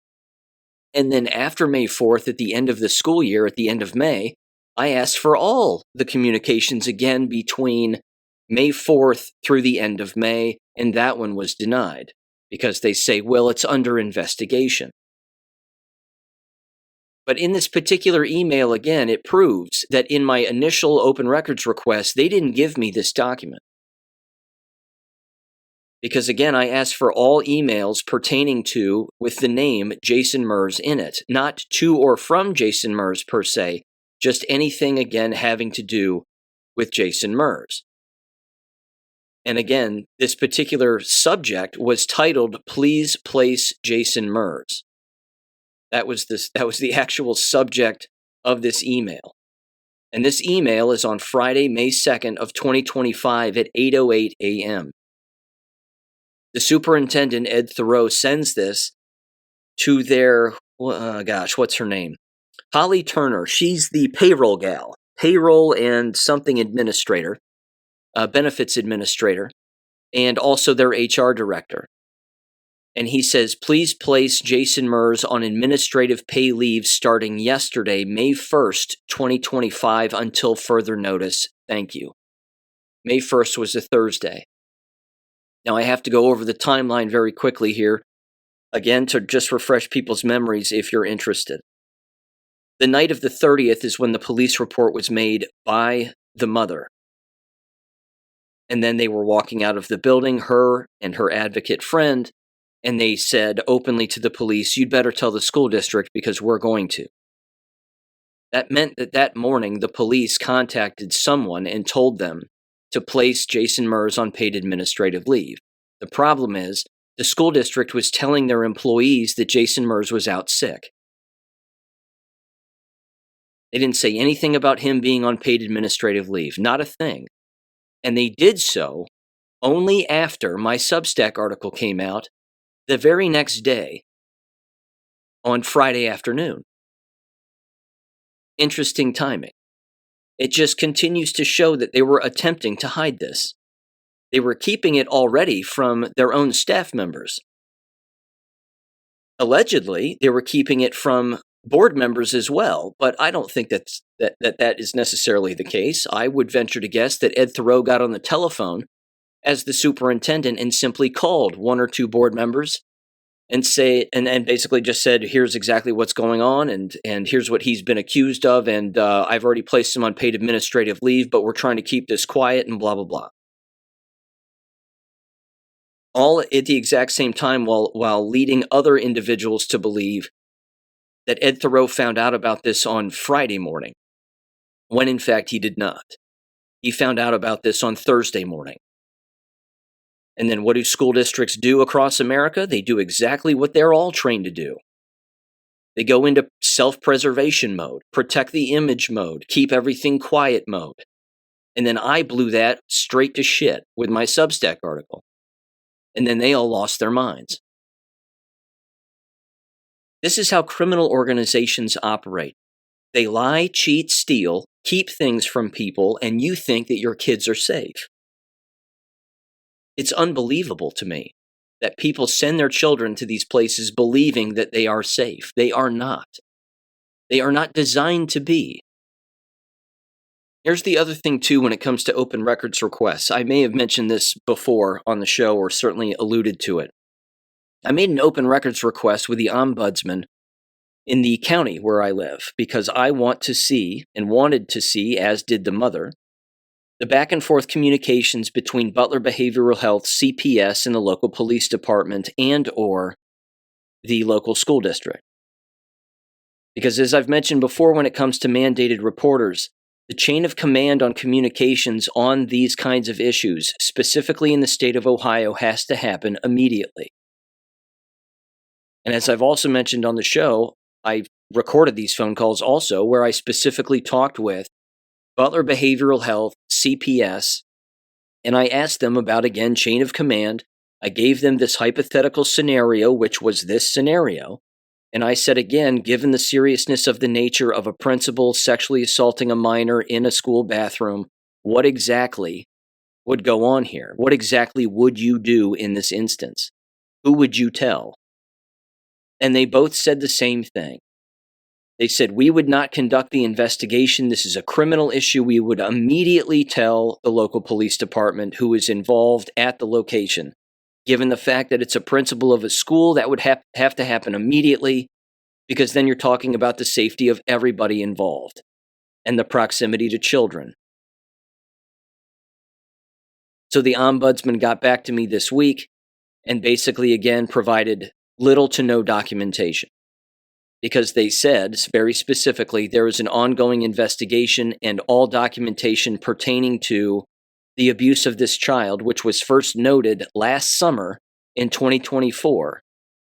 And then after May 4th, at the end of the school year, at the end of May, I asked for all the communications again between May 4th through the end of May, and that one was denied. Because they say, well, it's under investigation. But in this particular email, again, it proves that in my initial open records request, they didn't give me this document. Because again, I asked for all emails pertaining to, with the name Jason Mers in it. Not to or from Jason Mers per se, just anything, again, having to do with Jason Mers. And again, this particular subject was titled, Please Place Jason Mers. That was the actual subject of this email. And this email is on Friday, May 2nd of 2025 at 8:08 a.m. The superintendent, Ed Thoreau, sends this to their, what's her name? Holly Turner. She's the payroll gal. Payroll and something administrator. Benefits administrator, and also their HR director. And he says, please place Jason Mers on administrative pay leave starting yesterday, May 1st, 2025, until further notice. Thank you. May 1st was a Thursday. Now I have to go over the timeline very quickly here. Again, to just refresh people's memories if you're interested. The night of the 30th is when the police report was made by the mother. And then they were walking out of the building, her and her advocate friend, and they said openly to the police, "You'd better tell the school district because we're going to." That meant that that morning the police contacted someone and told them to place Jason Mers on paid administrative leave. The problem is, the school district was telling their employees that Jason Mers was out sick. They didn't say anything about him being on paid administrative leave, not a thing. And they did so only after my Substack article came out the very next day on Friday afternoon. Interesting timing. It just continues to show that they were attempting to hide this. They were keeping it already from their own staff members. Allegedly, they were keeping it from board members as well, but I don't think that is necessarily the case. I would venture to guess that Ed Thoreau got on the telephone as the superintendent and simply called one or two board members and basically just said, "Here's exactly what's going on, and here's what he's been accused of, and I've already placed him on paid administrative leave, but we're trying to keep this quiet," and blah, blah, blah. All at the exact same time while leading other individuals to believe that Ed Thoreau found out about this on Friday morning, when in fact he did not. He found out about this on Thursday morning. And then what do school districts do across America? They do exactly what they're all trained to do. They go into self-preservation mode, protect the image mode, keep everything quiet mode. And then I blew that straight to shit with my Substack article. And then they all lost their minds. This is how criminal organizations operate. They lie, cheat, steal, keep things from people, and you think that your kids are safe. It's unbelievable to me that people send their children to these places believing that they are safe. They are not. They are not designed to be. Here's the other thing, too, when it comes to open records requests. I may have mentioned this before on the show or certainly alluded to it. I made an open records request with the ombudsman in the county where I live because I want to see and wanted to see, as did the mother, the back and forth communications between Butler Behavioral Health, CPS, and the local police department and or the local school district. Because as I've mentioned before, when it comes to mandated reporters, the chain of command on communications on these kinds of issues, specifically in the state of Ohio, has to happen immediately. And as I've also mentioned on the show, I recorded these phone calls also where I specifically talked with Butler Behavioral Health, CPS, and I asked them about, again, chain of command. I gave them this hypothetical scenario, which was this scenario. And I said, again, given the seriousness of the nature of a principal sexually assaulting a minor in a school bathroom, what exactly would go on here? What exactly would you do in this instance? Who would you tell? And they both said the same thing. They said, we would not conduct the investigation. This is a criminal issue. We would immediately tell the local police department who is involved at the location. Given the fact that it's a principal of a school, that would have to happen immediately, because then you're talking about the safety of everybody involved and the proximity to children. So the ombudsman got back to me this week and basically, again, provided little to no documentation. Because they said, very specifically, there is an ongoing investigation and all documentation pertaining to the abuse of this child, which was first noted last summer in 2024,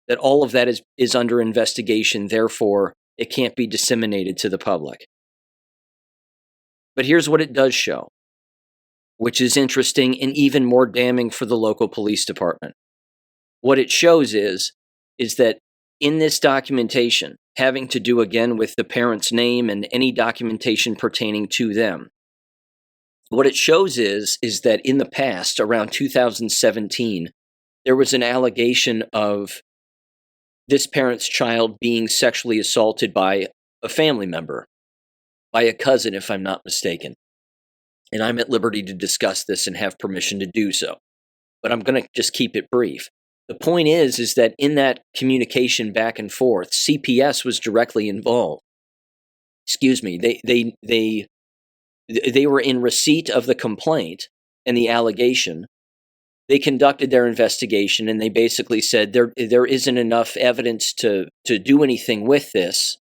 that all of that is under investigation, therefore it can't be disseminated to the public. But here's what it does show, which is interesting and even more damning for the local police department. What it shows is that in this documentation, having to do again with the parent's name and any documentation pertaining to them, what it shows is that in the past, around 2017, there was an allegation of this parent's child being sexually assaulted by a family member, by a cousin, if I'm not mistaken. And I'm at liberty to discuss this and have permission to do so. But I'm going to just keep it brief. The point is that in that communication back and forth, CPS was directly involved. Excuse me. They were in receipt of the complaint and the allegation. They conducted their investigation, and they basically said there isn't enough evidence to do anything with this,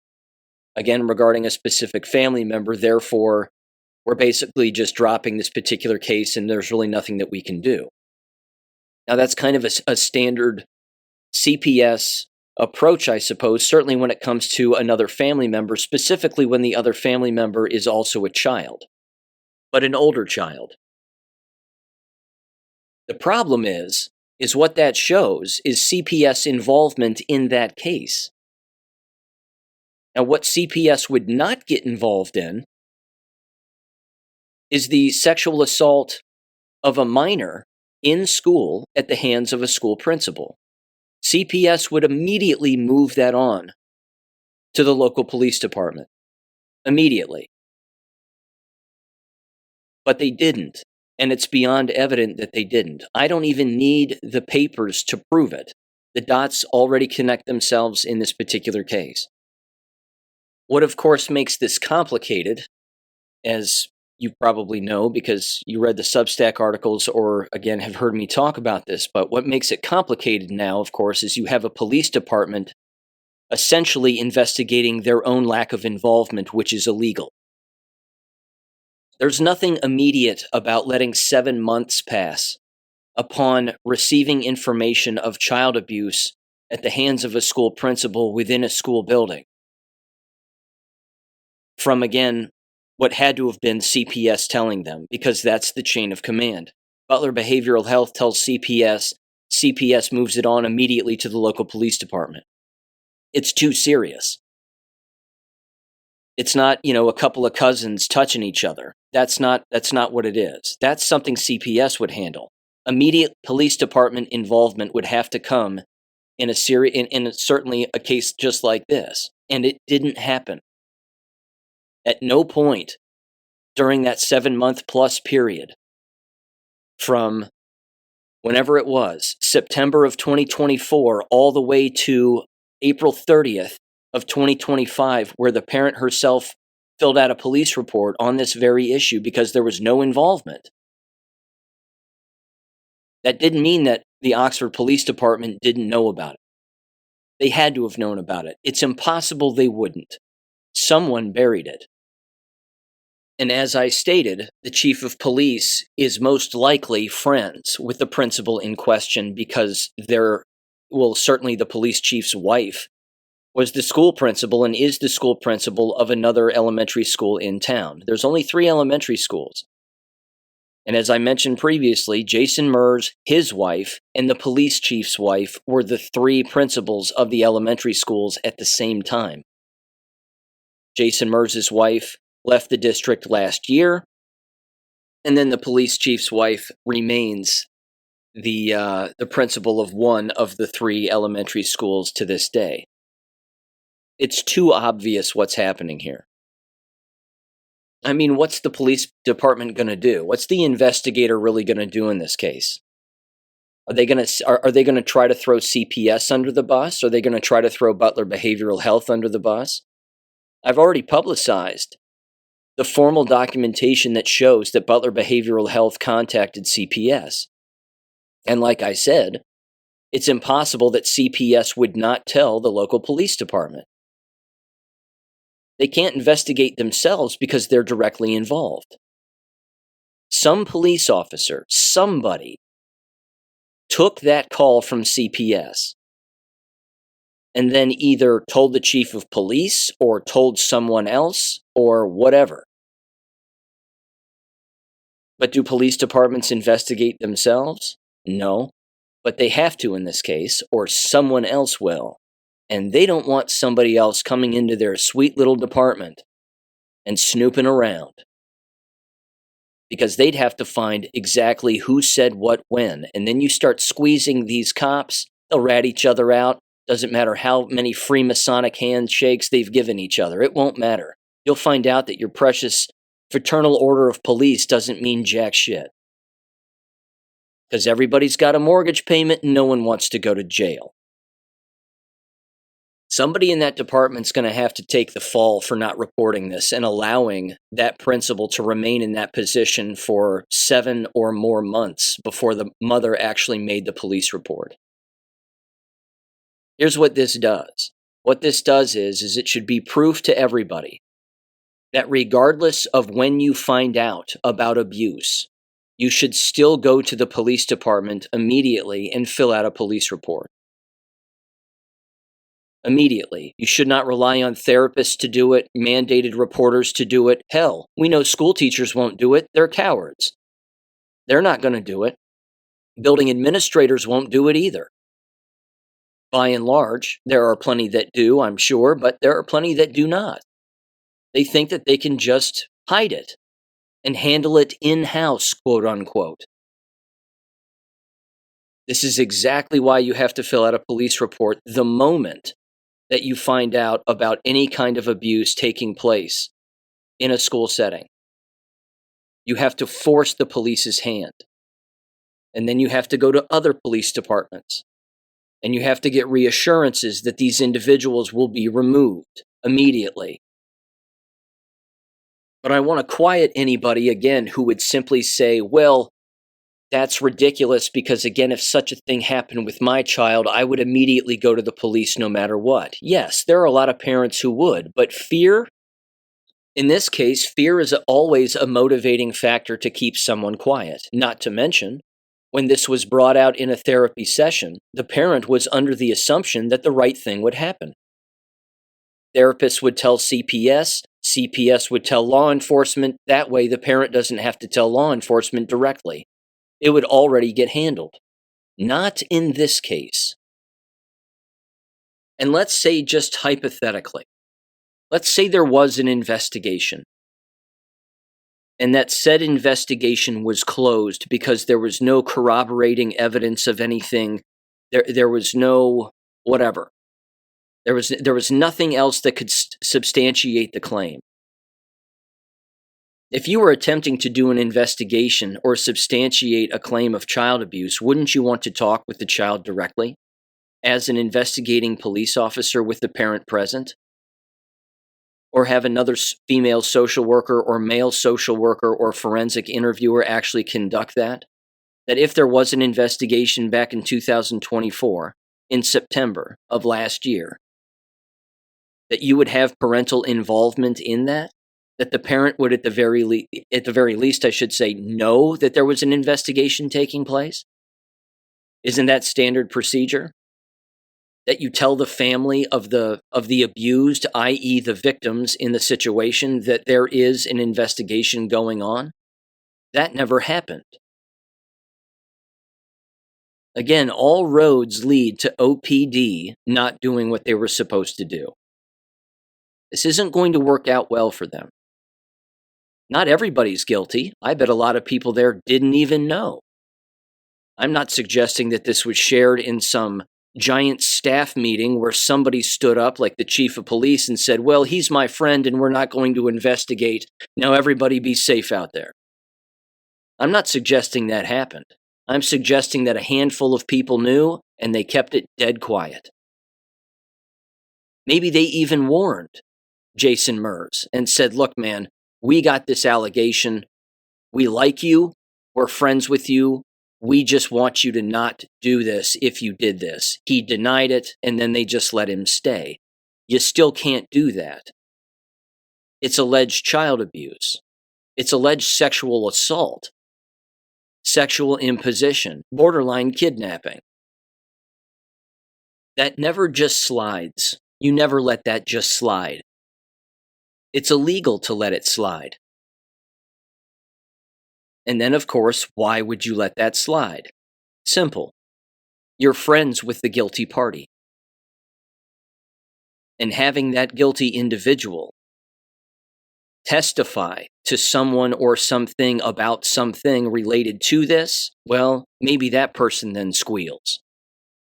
again, regarding a specific family member. Therefore, we're basically just dropping this particular case, and there's really nothing that we can do. Now, that's kind of a standard CPS approach, I suppose, certainly when it comes to another family member, specifically when the other family member is also a child, but an older child. The problem is what that shows is CPS involvement in that case. Now, what CPS would not get involved in is the sexual assault of a minor in school at the hands of a school principal. CPS would immediately move that on to the local police department. Immediately. But they didn't. And it's beyond evident that they didn't. I don't even need the papers to prove it. The dots already connect themselves in this particular case. What, of course, makes this complicated, as you probably know because you read the Substack articles or, again, have heard me talk about this, but what makes it complicated now, of course, is you have a police department essentially investigating their own lack of involvement, which is illegal. There's nothing immediate about letting 7 months pass upon receiving information of child abuse at the hands of a school principal within a school building. From, again, what had to have been CPS telling them, because that's the chain of command. Butler Behavioral Health tells CPS, CPS moves it on immediately to the local police department. It's too serious. It's not, a couple of cousins touching each other. That's not what it is. That's something CPS would handle. Immediate police department involvement would have to come in certainly a case just like this. And it didn't happen. At no point during that 7-month plus period from whenever it was, September of 2024, all the way to April 30th of 2025, where the parent herself filled out a police report on this very issue because there was no involvement. That didn't mean that the Oxford Police Department didn't know about it. They had to have known about it. It's impossible they wouldn't. Someone buried it. And as I stated, the chief of police is most likely friends with the principal in question because certainly the police chief's wife was the school principal and is the school principal of another elementary school in town. There's only 3 elementary schools. And as I mentioned previously, Jason Mers, his wife, and the police chief's wife were the 3 principals of the elementary schools at the same time. Jason Mers' wife left the district last year, and then the police chief's wife remains the principal of one of the 3 elementary schools to this day. It's too obvious what's happening here. I mean, what's the police department going to do? What's the investigator really going to do in this case? Are they going to try to throw CPS under the bus? Are they going to try to throw Butler Behavioral Health under the bus? I've already publicized the formal documentation that shows that Butler Behavioral Health contacted CPS. And like I said, it's impossible that CPS would not tell the local police department. They can't investigate themselves because they're directly involved. Some police officer, somebody, took that call from CPS and then either told the chief of police or told someone else or whatever. But do police departments investigate themselves? No, but they have to in this case, or someone else will. And they don't want somebody else coming into their sweet little department and snooping around. Because they'd have to find exactly who said what when. And then you start squeezing these cops, they'll rat each other out. Doesn't matter how many Freemasonic handshakes they've given each other. It won't matter. You'll find out that your precious fraternal order of police doesn't mean jack shit. because everybody's got a mortgage payment and no one wants to go to jail. Somebody in that department's going to have to take the fall for not reporting this and allowing that principal to remain in that position for 7 or more months before the mother actually made the police report. Here's what this does. What this does is it should be proof to everybody that regardless of when you find out about abuse, you should still go to the police department immediately and fill out a police report. Immediately. You should not rely on therapists to do it, mandated reporters to do it. Hell, we know school teachers won't do it. They're cowards. They're not going to do it. Building administrators won't do it either. By and large, there are plenty that do, I'm sure, but there are plenty that do not. They think that they can just hide it and handle it in-house, quote unquote. This is exactly why you have to fill out a police report the moment that you find out about any kind of abuse taking place in a school setting. You have to force the police's hand. And then you have to go to other police departments. And you have to get reassurances that these individuals will be removed immediately. But I want to quiet anybody, again, who would simply say, well, that's ridiculous because, again, if such a thing happened with my child, I would immediately go to the police no matter what. Yes, there are a lot of parents who would, but fear, in this case, fear is always a motivating factor to keep someone quiet. Not to mention, when this was brought out in a therapy session, the parent was under the assumption that the right thing would happen. Therapists would tell CPS, CPS would tell law enforcement. That way, the parent doesn't have to tell law enforcement directly. It would already get handled. Not in this case. And let's say, just hypothetically, let's say there was an investigation, and that said investigation was closed because there was no corroborating evidence of anything. There was no whatever. There was nothing else that could substantiate the claim. If you were attempting to do an investigation or substantiate a claim of child abuse, wouldn't you want to talk with the child directly as an investigating police officer with the parent present? Or have another female social worker or male social worker or forensic interviewer actually conduct that? That if there was an investigation back in 2024, in September of last year, that you would have parental involvement in that? That the parent would at the very least, I should say, know that there was an investigation taking place? Isn't that standard procedure? That you tell the family of the abused, i.e. the victims in the situation, that there is an investigation going on? That never happened. Again, all roads lead to OPD not doing what they were supposed to do. This isn't going to work out well for them. Not everybody's guilty. I bet a lot of people there didn't even know. I'm not suggesting that this was shared in some giant staff meeting where somebody stood up like the chief of police and said, well, he's my friend and we're not going to investigate. Now everybody be safe out there. I'm not suggesting that happened. I'm suggesting that a handful of people knew and they kept it dead quiet. Maybe they even warned Jason Mers and said, look, man, we got this allegation. We like you. We're friends with you. We just want you to not do this if you did this. He denied it, and then they just let him stay. You still can't do that. It's alleged child abuse. It's alleged sexual assault, sexual imposition, borderline kidnapping. That never just slides. You never let that just slide. It's illegal to let it slide. And then, of course, why would you let that slide? Simple. You're friends with the guilty party. And having that guilty individual testify to someone or something about something related to this, well, maybe that person then squeals.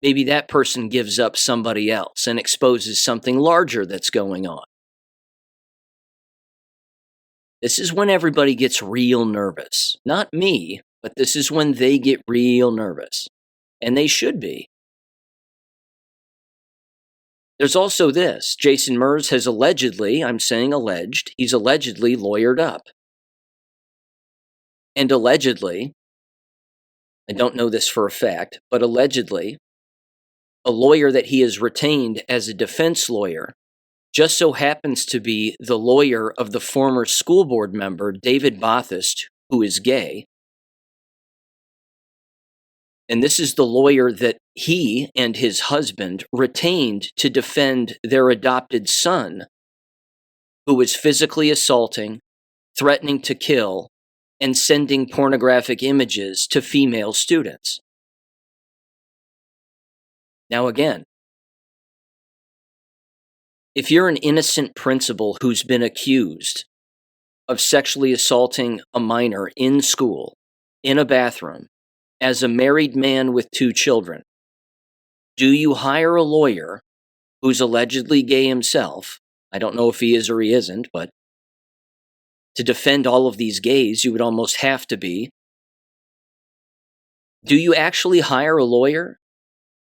Maybe that person gives up somebody else and exposes something larger that's going on. This is when everybody gets real nervous. Not me, but this is when they get real nervous. And they should be. There's also this. Jason Mers has allegedly, I'm saying alleged, he's allegedly lawyered up. And allegedly, I don't know this for a fact, but allegedly, a lawyer that he has retained as a defense lawyer just so happens to be the lawyer of the former school board member, David Bathurst, who is gay. And this is the lawyer that he and his husband retained to defend their adopted son, who was physically assaulting, threatening to kill, and sending pornographic images to female students. Now again, if you're an innocent principal who's been accused of sexually assaulting a minor in school, in a bathroom, as a married man with 2 children, do you hire a lawyer who's allegedly gay himself? I don't know if he is or he isn't, but to defend all of these gays, you would almost have to be. Do you actually hire a lawyer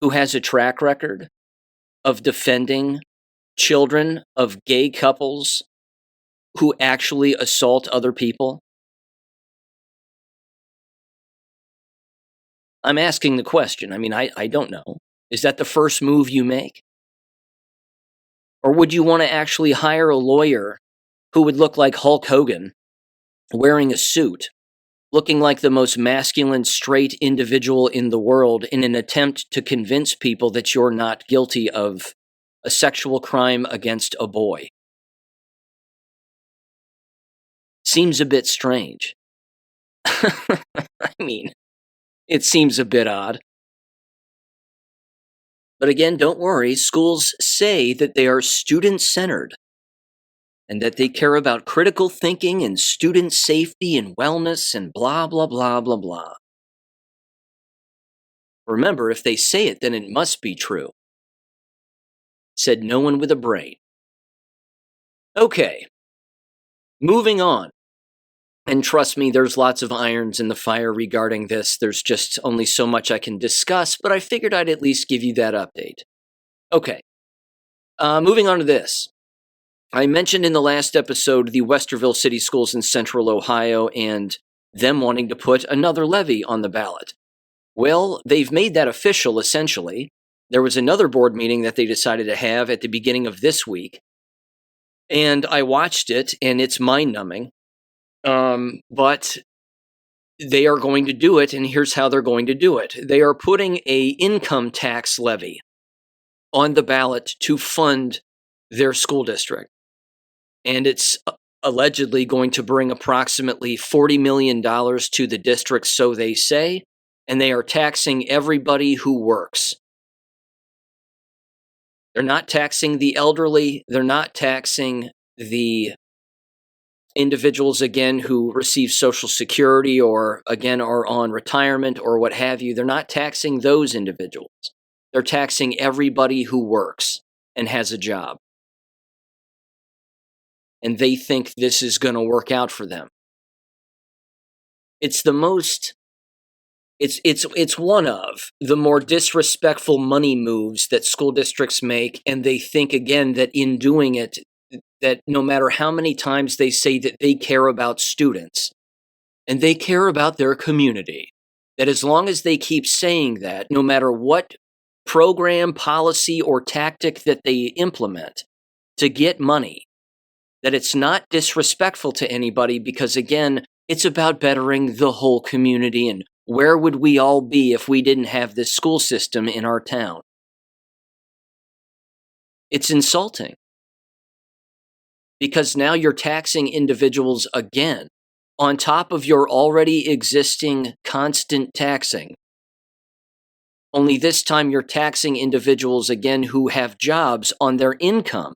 who has a track record of defending children of gay couples who actually assault other people? I'm asking the question. I mean, I don't know. Is that the first move you make? Or would you want to actually hire a lawyer who would look like Hulk Hogan, wearing a suit, looking like the most masculine, straight individual in the world in an attempt to convince people that you're not guilty of a sexual crime against a boy? Seems a bit strange. I mean, it seems a bit odd. But again, don't worry. Schools say that they are student-centered and that they care about critical thinking and student safety and wellness and blah, blah, blah, blah, blah. Remember, if they say it, then it must be true. Said no one with a brain. Okay, moving on. And trust me, there's lots of irons in the fire regarding this. There's just only so much I can discuss, but I figured I'd at least give you that update. Okay, moving on to this. I mentioned in the last episode the Westerville City Schools in Central Ohio and them wanting to put another levy on the ballot. Well, they've made that official, essentially. There was another board meeting that they decided to have at the beginning of this week, and I watched it, and it's mind-numbing. But they are going to do it, and here's how they're going to do it. They are putting an income tax levy on the ballot to fund their school district. And it's allegedly going to bring approximately $40 million to the district, so they say, and they are taxing everybody who works. They're not taxing the elderly. They're not taxing the individuals, again, who receive Social Security or, again, are on retirement or what have you. They're not taxing those individuals. They're taxing everybody who works and has a job. And they think this is going to work out for them. It's the most, it's one of the more disrespectful money moves that school districts make, and they think, again, that in doing it, that no matter how many times they say that they care about students and they care about their community, that as long as they keep saying that, no matter what program, policy, or tactic that they implement to get money, that it's not disrespectful to anybody because, again, it's about bettering the whole community. And where would we all be if we didn't have this school system in our town? It's insulting. Because now you're taxing individuals again, on top of your already existing constant taxing. Only this time you're taxing individuals again who have jobs on their income.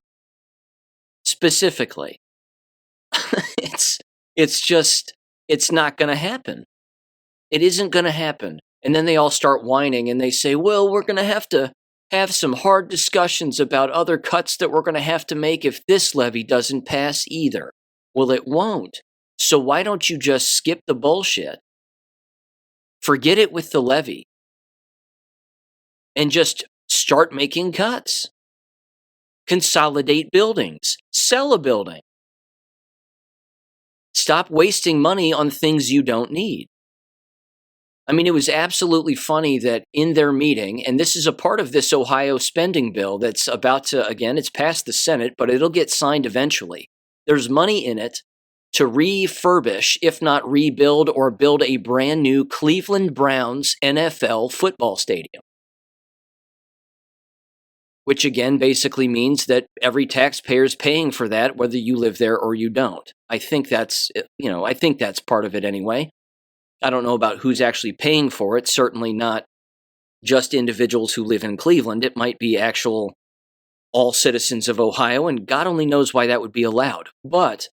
Specifically. It's not going to happen. It isn't going to happen. And then they all start whining and they say, well, we're going to have some hard discussions about other cuts that we're going to have to make if this levy doesn't pass either. Well, it won't. So why don't you just skip the bullshit Forget it with the levy and just start making cuts. Consolidate buildings, sell a building. Stop wasting money on things you don't need. I mean, it was absolutely funny that in their meeting, and this is a part of this Ohio spending bill that's about to, again, it's passed the Senate, but it'll get signed eventually. There's money in it to refurbish, if not rebuild or build a brand new Cleveland Browns NFL football stadium. Which again basically means that every taxpayer is paying for that, whether you live there or you don't. I think that's part of it anyway. I don't know about who's actually paying for it. Certainly not just individuals who live in Cleveland. It might be actual all citizens of Ohio, and God only knows why that would be allowed. But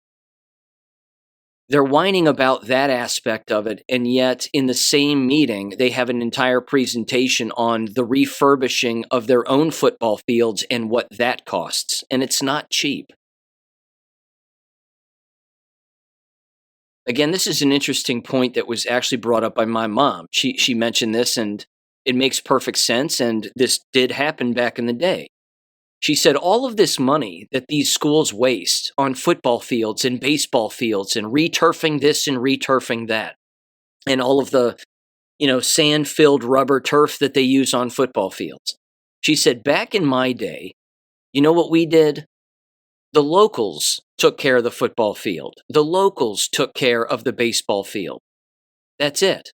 they're whining about that aspect of it, and yet in the same meeting, they have an entire presentation on the refurbishing of their own football fields and what that costs, and it's not cheap. Again, this is an interesting point that was actually brought up by my mom. She mentioned this, and it makes perfect sense, and this did happen back in the day. She said all of this money that these schools waste on football fields and baseball fields and returfing this and returfing that, and all of the, sand-filled rubber turf that they use on football fields. She said, back in my day, you know what we did? The locals took care of the football field. The locals took care of the baseball field. That's it.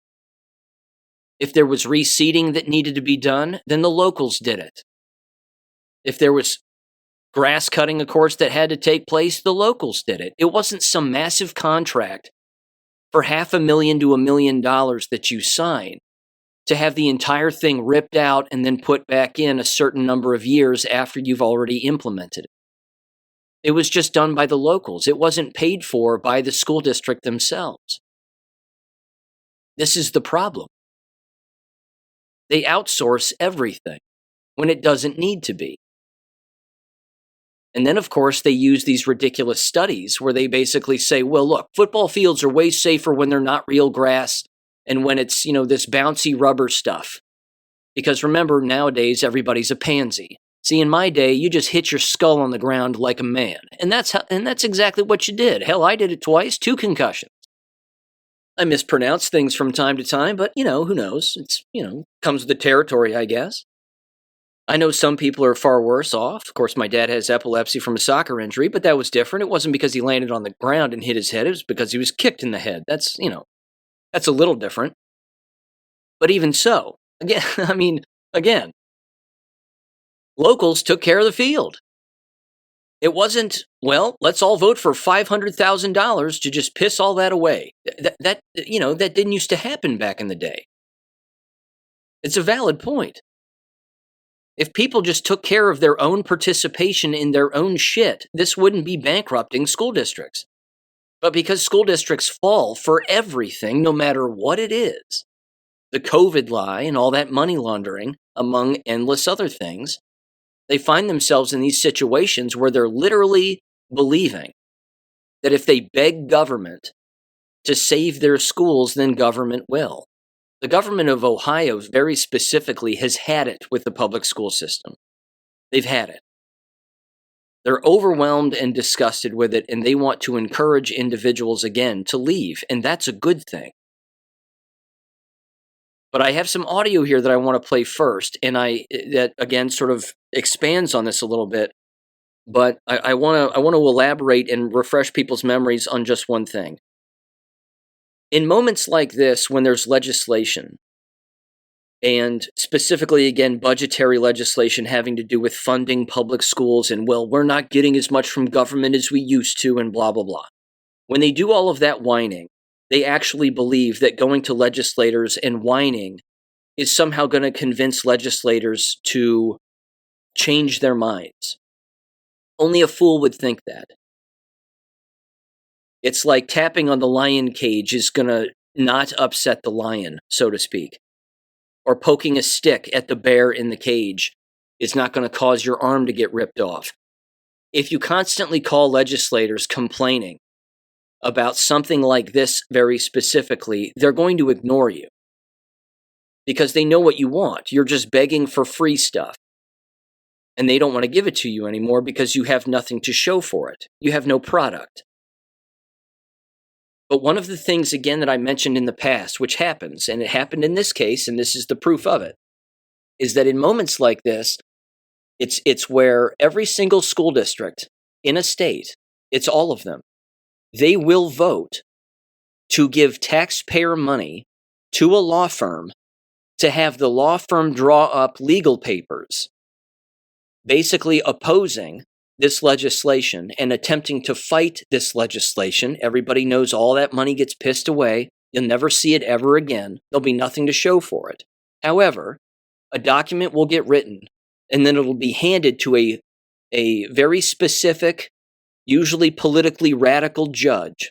If there was reseeding that needed to be done, then the locals did it. If there was grass cutting, of course, that had to take place, the locals did it. It wasn't some massive contract for $500,000 to $1 million that you sign to have the entire thing ripped out and then put back in a certain number of years after you've already implemented it. It was just done by the locals. It wasn't paid for by the school district themselves. This is the problem. They outsource everything when it doesn't need to be. And then, of course, they use these ridiculous studies where they basically say, well, look, football fields are way safer when they're not real grass and when it's, this bouncy rubber stuff. Because remember, nowadays, everybody's a pansy. See, in my day, you just hit your skull on the ground like a man. And that's exactly what you did. Hell, I did it twice, 2 concussions. I mispronounce things from time to time, but, who knows? It's, comes with the territory, I guess. I know some people are far worse off. Of course, my dad has epilepsy from a soccer injury, but that was different. It wasn't because he landed on the ground and hit his head. It was because he was kicked in the head. That's, that's a little different. But even so, again, locals took care of the field. It wasn't, well, let's all vote for $500,000 to just piss all that away. That didn't used to happen back in the day. It's a valid point. If people just took care of their own participation in their own shit, this wouldn't be bankrupting school districts. But because school districts fall for everything, no matter what it is, the COVID lie and all that money laundering, among endless other things, they find themselves in these situations where they're literally believing that if they beg government to save their schools, then government will. The government of Ohio very specifically has had it with the public school system. They've had it. They're overwhelmed and disgusted with it, and they want to encourage individuals again to leave, and that's a good thing. But I have some audio here that I want to play first, and that again sort of expands on this a little bit. But I want to elaborate and refresh people's memories on just one thing. In moments like this, when there's legislation, and specifically, again, budgetary legislation having to do with funding public schools, and, well, we're not getting as much from government as we used to, and blah, blah, blah. When they do all of that whining, they actually believe that going to legislators and whining is somehow going to convince legislators to change their minds. Only a fool would think that. It's like tapping on the lion cage is going to not upset the lion, so to speak. Or poking a stick at the bear in the cage is not going to cause your arm to get ripped off. If you constantly call legislators complaining about something like this very specifically, they're going to ignore you. because they know what you want. You're just begging for free stuff. And they don't want to give it to you anymore because you have nothing to show for it. You have no product. But one of the things, again, that I mentioned in the past, which happens, and it happened in this case, and this is the proof of it, is that in moments like this, it's where every single school district in a state, it's all of them, they will vote to give taxpayer money to a law firm to have the law firm draw up legal papers, basically opposing this legislation and attempting to fight this legislation. Everybody knows all that money gets pissed away. You'll never see it ever again. There'll be nothing to show for it. However, a document will get written, and then it'll be handed to a very specific, usually politically radical judge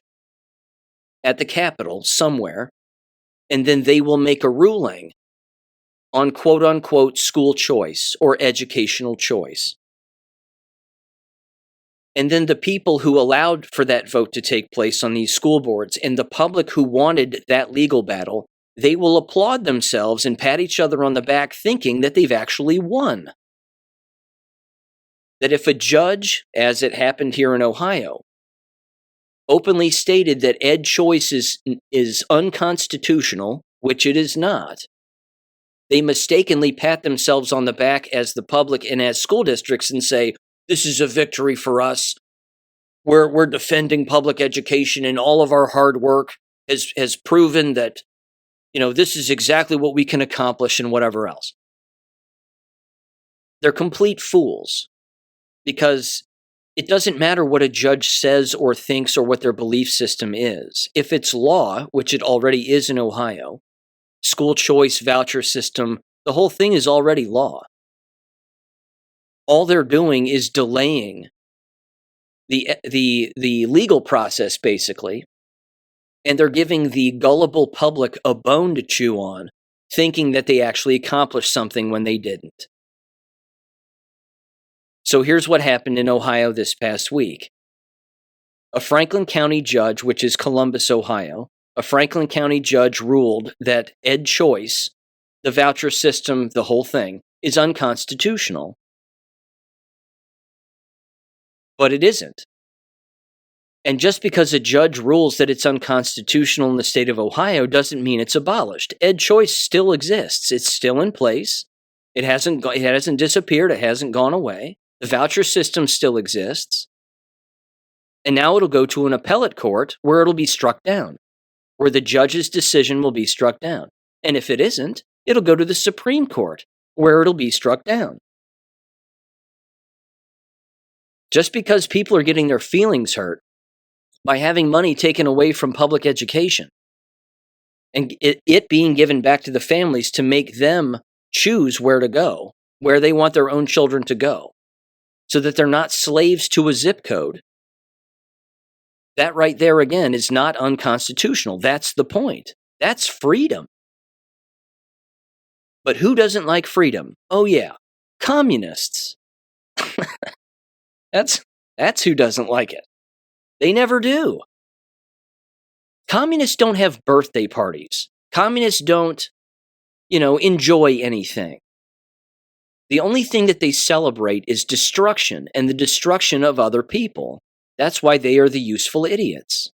at the Capitol somewhere, and then they will make a ruling on quote-unquote school choice or educational choice. And then the people who allowed for that vote to take place on these school boards and the public who wanted that legal battle, they will applaud themselves and pat each other on the back thinking that they've actually won. That if a judge, as it happened here in Ohio, openly stated that ed choice is unconstitutional, which it is not, they mistakenly pat themselves on the back as the public and as school districts and say, this is a victory for us. We're defending public education, and all of our hard work has proven that, this is exactly what we can accomplish and whatever else. They're complete fools, because it doesn't matter what a judge says or thinks or what their belief system is. If it's law, which it already is in Ohio, school choice, voucher system, the whole thing is already law. All they're doing is delaying the legal process, basically, and they're giving the gullible public a bone to chew on, thinking that they actually accomplished something when they didn't. So here's what happened in Ohio this past week. A Franklin County judge, which is Columbus, Ohio, a Franklin County judge ruled that ed choice, the voucher system, the whole thing, is unconstitutional. But it isn't. And just because a judge rules that it's unconstitutional in the state of Ohio doesn't mean it's abolished. Ed choice still exists. It's still in place. It hasn't disappeared. It hasn't gone away. The voucher system still exists. And now it'll go to an appellate court where it'll be struck down, where the judge's decision will be struck down. And if it isn't, it'll go to the Supreme Court where it'll be struck down. Just because people are getting their feelings hurt by having money taken away from public education and it being given back to the families to make them choose where to go, where they want their own children to go, so that they're not slaves to a zip code, that right there again is not unconstitutional. That's the point. That's freedom. But who doesn't like freedom? Oh yeah, communists. That's who doesn't like it. They never do. Communists don't have birthday parties. Communists don't, enjoy anything. The only thing that they celebrate is destruction and the destruction of other people. That's why they are the useful idiots.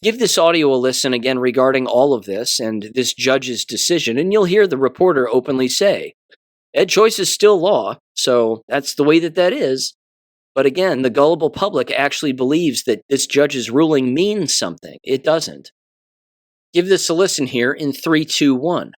Give this audio a listen again regarding all of this and this judge's decision, and you'll hear the reporter openly say, ed choice is still law, so that's the way that is. But again, the gullible public actually believes that this judge's ruling means something. It doesn't. Give this a listen here in 3, 2, 1.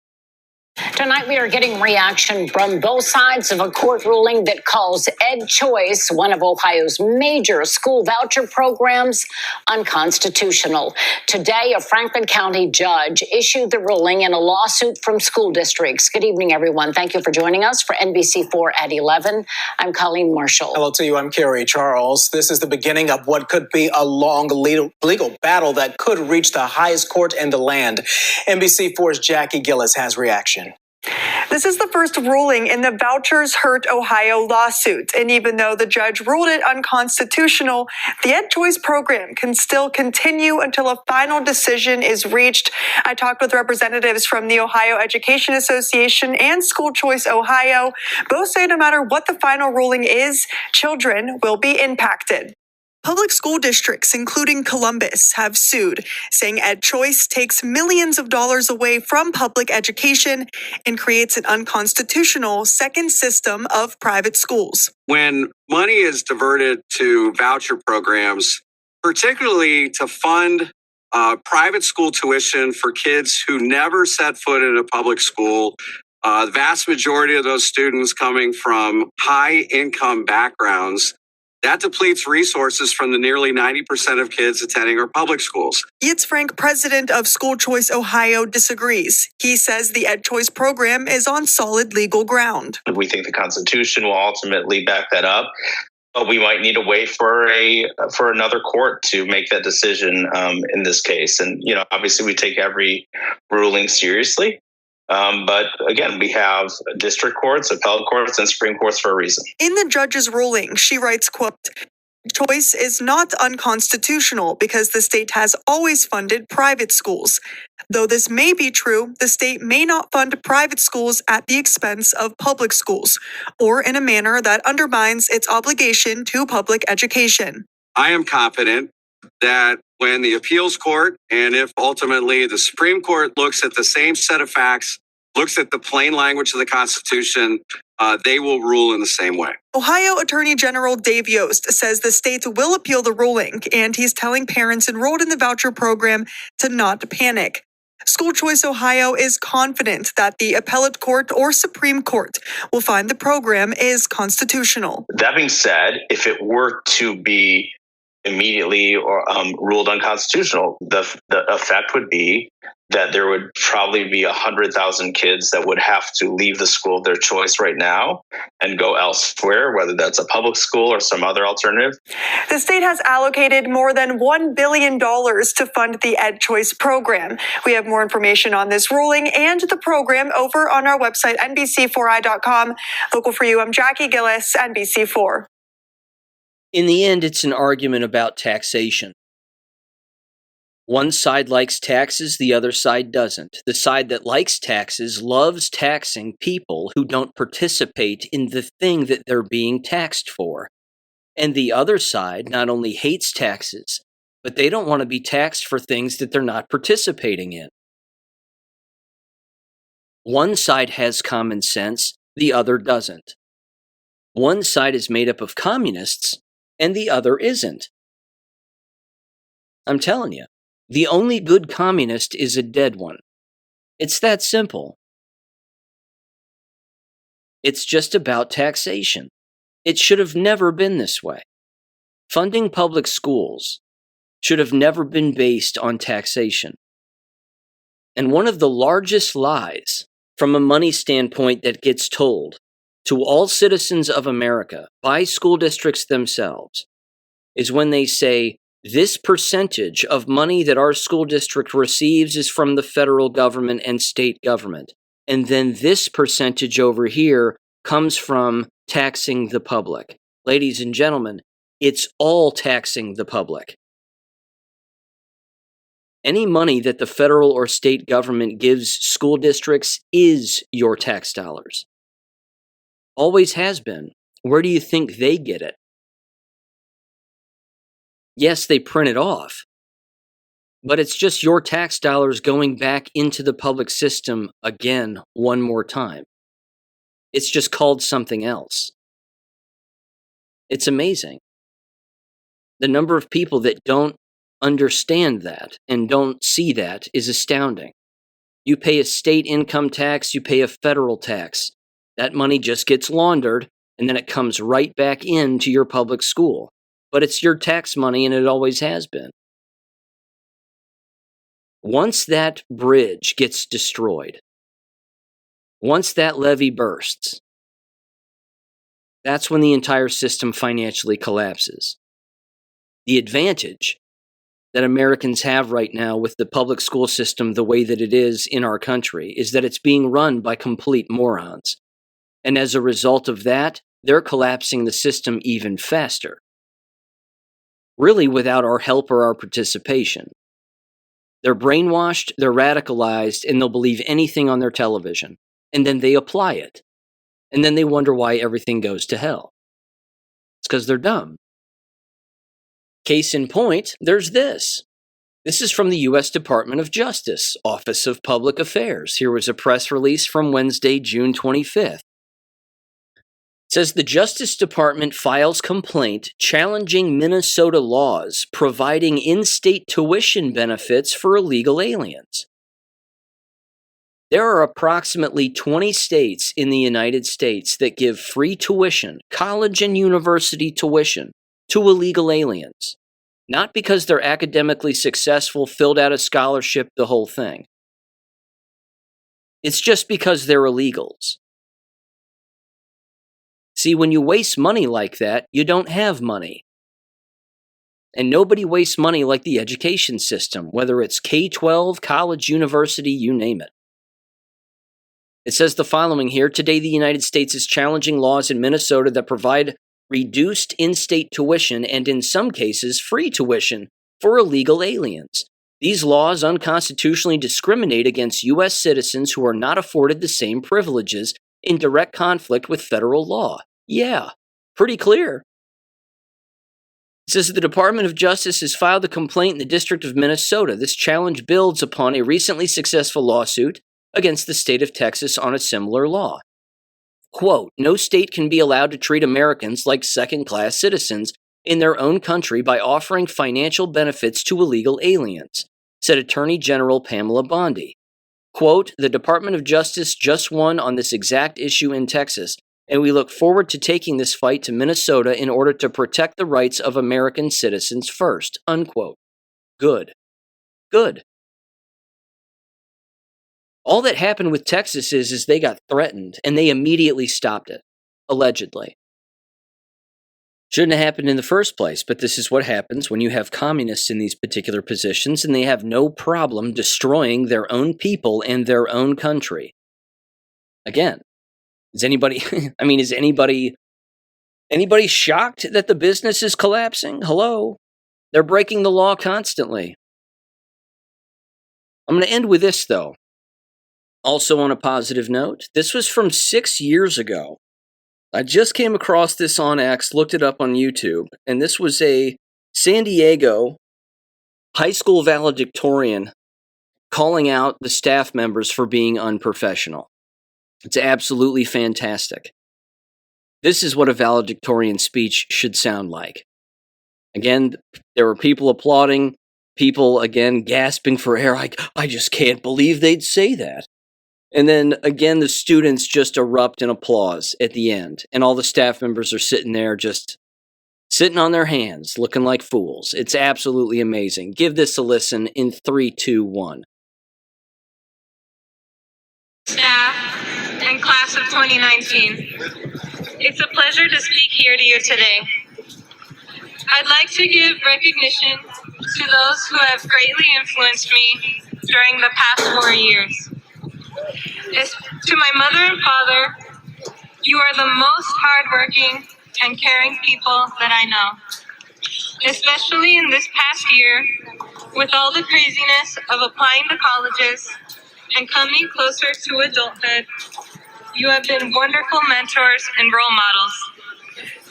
Tonight, we are getting reaction from both sides of a court ruling that calls Ed Choice, one of Ohio's major school voucher programs, unconstitutional. Today, a Franklin County judge issued the ruling in a lawsuit from school districts. Good evening, everyone. Thank you for joining us for NBC4 at 11. I'm Colleen Marshall. Hello to you. I'm Carrie Charles. This is the beginning of what could be a long legal battle that could reach the highest court in the land. NBC4's Jackie Gillis has reaction. This is the first ruling in the Vouchers Hurt Ohio lawsuit. And even though the judge ruled it unconstitutional, the Ed Choice program can still continue until a final decision is reached. I talked with representatives from the Ohio Education Association and School Choice Ohio. Both say no matter what the final ruling is, children will be impacted. Public school districts, including Columbus, have sued, saying Ed Choice takes millions of dollars away from public education and creates an unconstitutional second system of private schools. When money is diverted to voucher programs, particularly to fund private school tuition for kids who never set foot in a public school, the vast majority of those students coming from high income backgrounds, that depletes resources from the nearly 90% of kids attending our public schools. Yates Frank, president of School Choice Ohio, disagrees. He says the Ed Choice program is on solid legal ground. We think the Constitution will ultimately back that up, but we might need to wait for another court to make that decision in this case. And obviously, we take every ruling seriously. But again, we have district courts, appellate courts, and Supreme Courts for a reason. In the judge's ruling, she writes, quote, "Choice is not unconstitutional because the state has always funded private schools. Though this may be true, the state may not fund private schools at the expense of public schools or in a manner that undermines its obligation to public education." I am confident that when the appeals court, and if ultimately the Supreme Court looks at the same set of facts, looks at the plain language of the Constitution, they will rule in the same way. Ohio Attorney General Dave Yost says the state will appeal the ruling, and he's telling parents enrolled in the voucher program to not panic. School Choice Ohio is confident that the appellate court or Supreme Court will find the program is constitutional. That being said, if it were to be immediately ruled unconstitutional, the effect would be that there would probably be 100,000 kids that would have to leave the school of their choice right now and go elsewhere, whether that's a public school or some other alternative. The state has allocated more than $1 billion to fund the Ed Choice program. We have more information on this ruling and the program over on our website, NBC4i.com. Local for you, I'm Jackie Gillis, NBC4. In the end, it's an argument about taxation. One side likes taxes, the other side doesn't. The side that likes taxes loves taxing people who don't participate in the thing that they're being taxed for. And the other side not only hates taxes, but they don't want to be taxed for things that they're not participating in. One side has common sense, the other doesn't. One side is made up of communists, and the other isn't. I'm telling you, the only good communist is a dead one. It's that simple. It's just about taxation. It should have never been this way. Funding public schools should have never been based on taxation. And one of the largest lies from a money standpoint that gets told to all citizens of America by school districts themselves is when they say, this percentage of money that our school district receives is from the federal government and state government. And then this percentage over here comes from taxing the public. Ladies and gentlemen, it's all taxing the public. Any money that the federal or state government gives school districts is your tax dollars. Always has been. Where do you think they get it? Yes, they print it off, but it's just your tax dollars going back into the public system again one more time. It's just called something else. It's amazing. The number of people that don't understand that and don't see that is astounding. You pay a state income tax, you pay a federal tax. That money just gets laundered, and then it comes right back into your public school. But it's your tax money, and it always has been. Once that bridge gets destroyed, once that levee bursts, that's when the entire system financially collapses. The advantage that Americans have right now with the public school system the way that it is in our country is that it's being run by complete morons. And as a result of that, they're collapsing the system even faster. Really without our help or our participation. They're brainwashed, they're radicalized, and they'll believe anything on their television. And then they apply it. And then they wonder why everything goes to hell. It's because they're dumb. Case in point, there's this. This is from the U.S. Department of Justice, Office of Public Affairs. Here was a press release from Wednesday, June 25th. It says the Justice Department files complaint challenging Minnesota laws providing in-state tuition benefits for illegal aliens. There are approximately 20 states in the United States that give free tuition, college and university tuition, to illegal aliens. Not because they're academically successful, filled out a scholarship, the whole thing. It's just because they're illegals. See, when you waste money like that, you don't have money. And nobody wastes money like the education system, whether it's K-12, college, university, you name it. It says the following here. Today, the United States is challenging laws in Minnesota that provide reduced in-state tuition and, in some cases, free tuition for illegal aliens. These laws unconstitutionally discriminate against U.S. citizens who are not afforded the same privileges in direct conflict with federal law. Yeah, pretty clear. It says the Department of Justice has filed a complaint in the District of Minnesota. This challenge builds upon a recently successful lawsuit against the state of Texas on a similar law. Quote, no state can be allowed to treat Americans like second-class citizens in their own country by offering financial benefits to illegal aliens, said Attorney General Pamela Bondi. Quote, the Department of Justice just won on this exact issue in Texas, and we look forward to taking this fight to Minnesota in order to protect the rights of American citizens first, unquote. Good. Good. All that happened with Texas is they got threatened, and they immediately stopped it, allegedly. Shouldn't have happened in the first place, but this is what happens when you have communists in these particular positions, and they have no problem destroying their own people and their own country. Again, is anybody shocked that the business is collapsing? Hello? They're breaking the law constantly. I'm going to end with this, though. Also on a positive note, this was from 6 years ago. I just came across this on X, looked it up on YouTube, and this was a San Diego high school valedictorian calling out the staff members for being unprofessional. It's absolutely fantastic. This is what a valedictorian speech should sound like. Again, there were people applauding, people, again, gasping for air. I just can't believe they'd say that. And then, again, the students just erupt in applause at the end. And all the staff members are sitting there just sitting on their hands, looking like fools. It's absolutely amazing. Give this a listen in 3, 2, 1. Staff and class of 2019, it's a pleasure to speak here to you today. I'd like to give recognition to those who have greatly influenced me during the past 4 years. To my mother and father, you are the most hardworking and caring people that I know. Especially in this past year, with all the craziness of applying to colleges and coming closer to adulthood, you have been wonderful mentors and role models.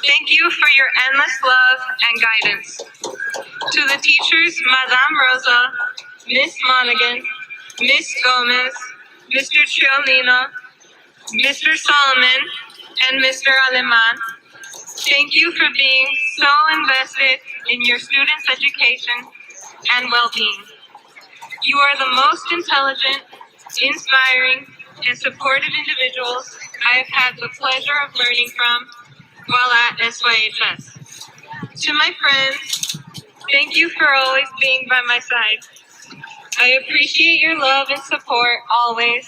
Thank you for your endless love and guidance. To the teachers, Madame Rosa, Miss Monaghan, Miss Gomez, Mr. Triolino, Mr. Solomon, and Mr. Aleman, thank you for being so invested in your students' education and well-being. You are the most intelligent, inspiring, and supportive individuals I have had the pleasure of learning from while at SYHS. To my friends, thank you for always being by my side. I appreciate your love and support always,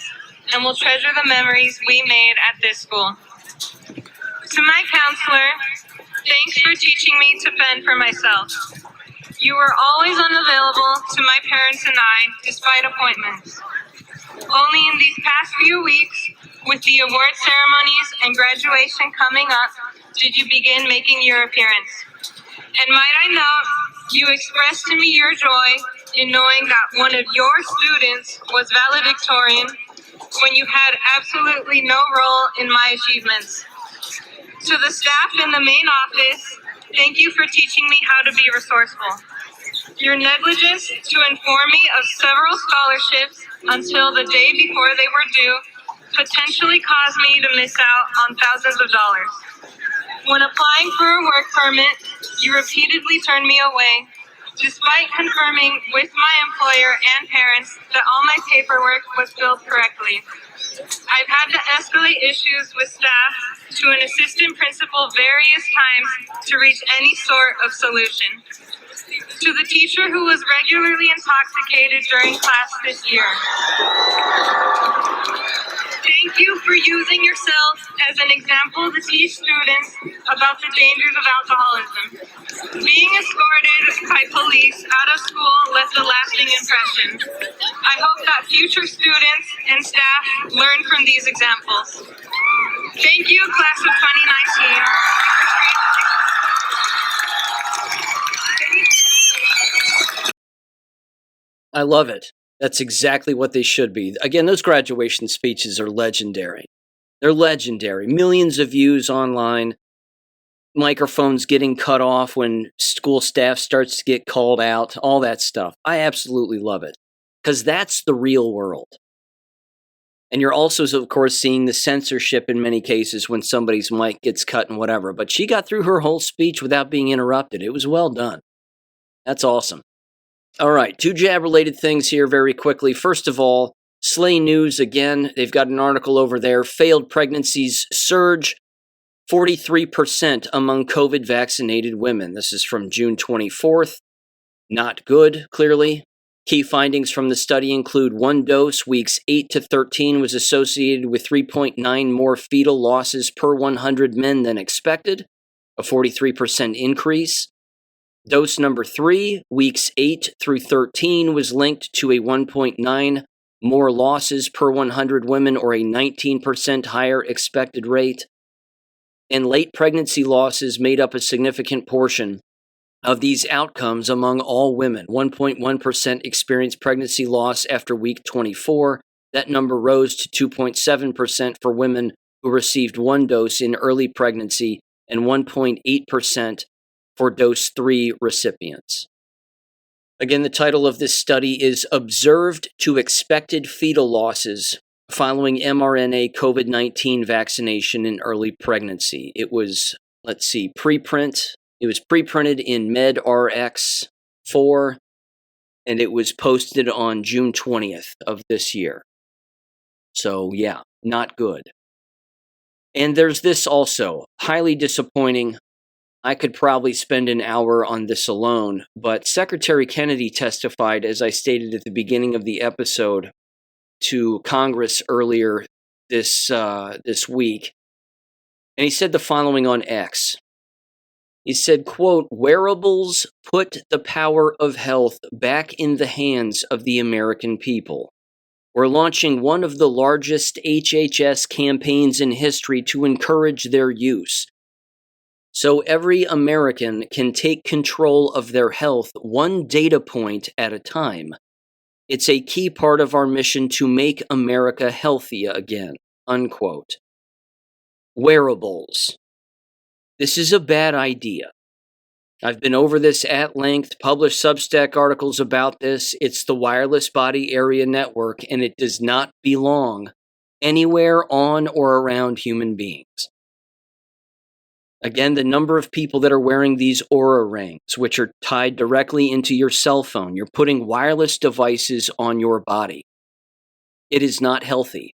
and will treasure the memories we made at this school. To my counselor, thanks for teaching me to fend for myself. You were always unavailable to my parents and I, despite appointments. Only in these past few weeks, with the award ceremonies and graduation coming up, did you begin making your appearance. And might I note, you expressed to me your joy in knowing that one of your students was valedictorian when you had absolutely no role in my achievements. To the staff in the main office, thank you for teaching me how to be resourceful. Your negligence to inform me of several scholarships until the day before they were due potentially caused me to miss out on thousands of dollars. When applying for a work permit, you repeatedly turned me away, despite confirming with my employer and parents that all my paperwork was filled correctly. I've had to escalate issues with staff to an assistant principal various times to reach any sort of solution. To the teacher who was regularly intoxicated during class this year, thank you for using yourself as an example to teach students about the dangers of alcoholism. Being escorted by police out of school left a lasting impression. I hope that future students and staff learn from these examples. Thank you, class of 2019. I love it. That's exactly what they should be. Again, those graduation speeches are legendary. They're legendary. Millions of views online. Microphones getting cut off when school staff starts to get called out. All that stuff. I absolutely love it. Because that's the real world. And you're also, of course, seeing the censorship in many cases when somebody's mic gets cut and whatever. But she got through her whole speech without being interrupted. It was well done. That's awesome. All right, 2 jab-related things here very quickly. First of all, Slay News, again, they've got an article over there. Failed pregnancies surge 43% among COVID-vaccinated women. This is from June 24th. Not good, clearly. Key findings from the study include 1 dose, weeks 8 to 13, was associated with 3.9 more fetal losses per 100 men than expected, a 43% increase. Dose number 3, weeks 8 through 13, was linked to a 1.9 more losses per 100 women, or a 19% higher expected rate. And late pregnancy losses made up a significant portion of these outcomes among all women. 1.1% experienced pregnancy loss after week 24. That number rose to 2.7% for women who received 1 dose in early pregnancy, and 1.8% for dose 3 recipients. Again, the title of this study is Observed to Expected Fetal Losses Following mRNA COVID-19 Vaccination in Early Pregnancy. It was, preprint. It was preprinted in MedRx 4, and it was posted on June 20th of this year. So, yeah, not good. And there's this also, highly disappointing. I could probably spend an hour on this alone, but Secretary Kennedy testified, as I stated at the beginning of the episode, to Congress earlier this week, and he said the following on X. He said, quote, "Wearables put the power of health back in the hands of the American people. We're launching one of the largest HHS campaigns in history to encourage their use, so every American can take control of their health 1 data point at a time. It's a key part of our mission to make America healthy again," unquote. Wearables. This is a bad idea. I've been over this at length, published Substack articles about this. It's the wireless body area network, and it does not belong anywhere on or around human beings. Again, the number of people that are wearing these Oura rings, which are tied directly into your cell phone, you're putting wireless devices on your body. It is not healthy.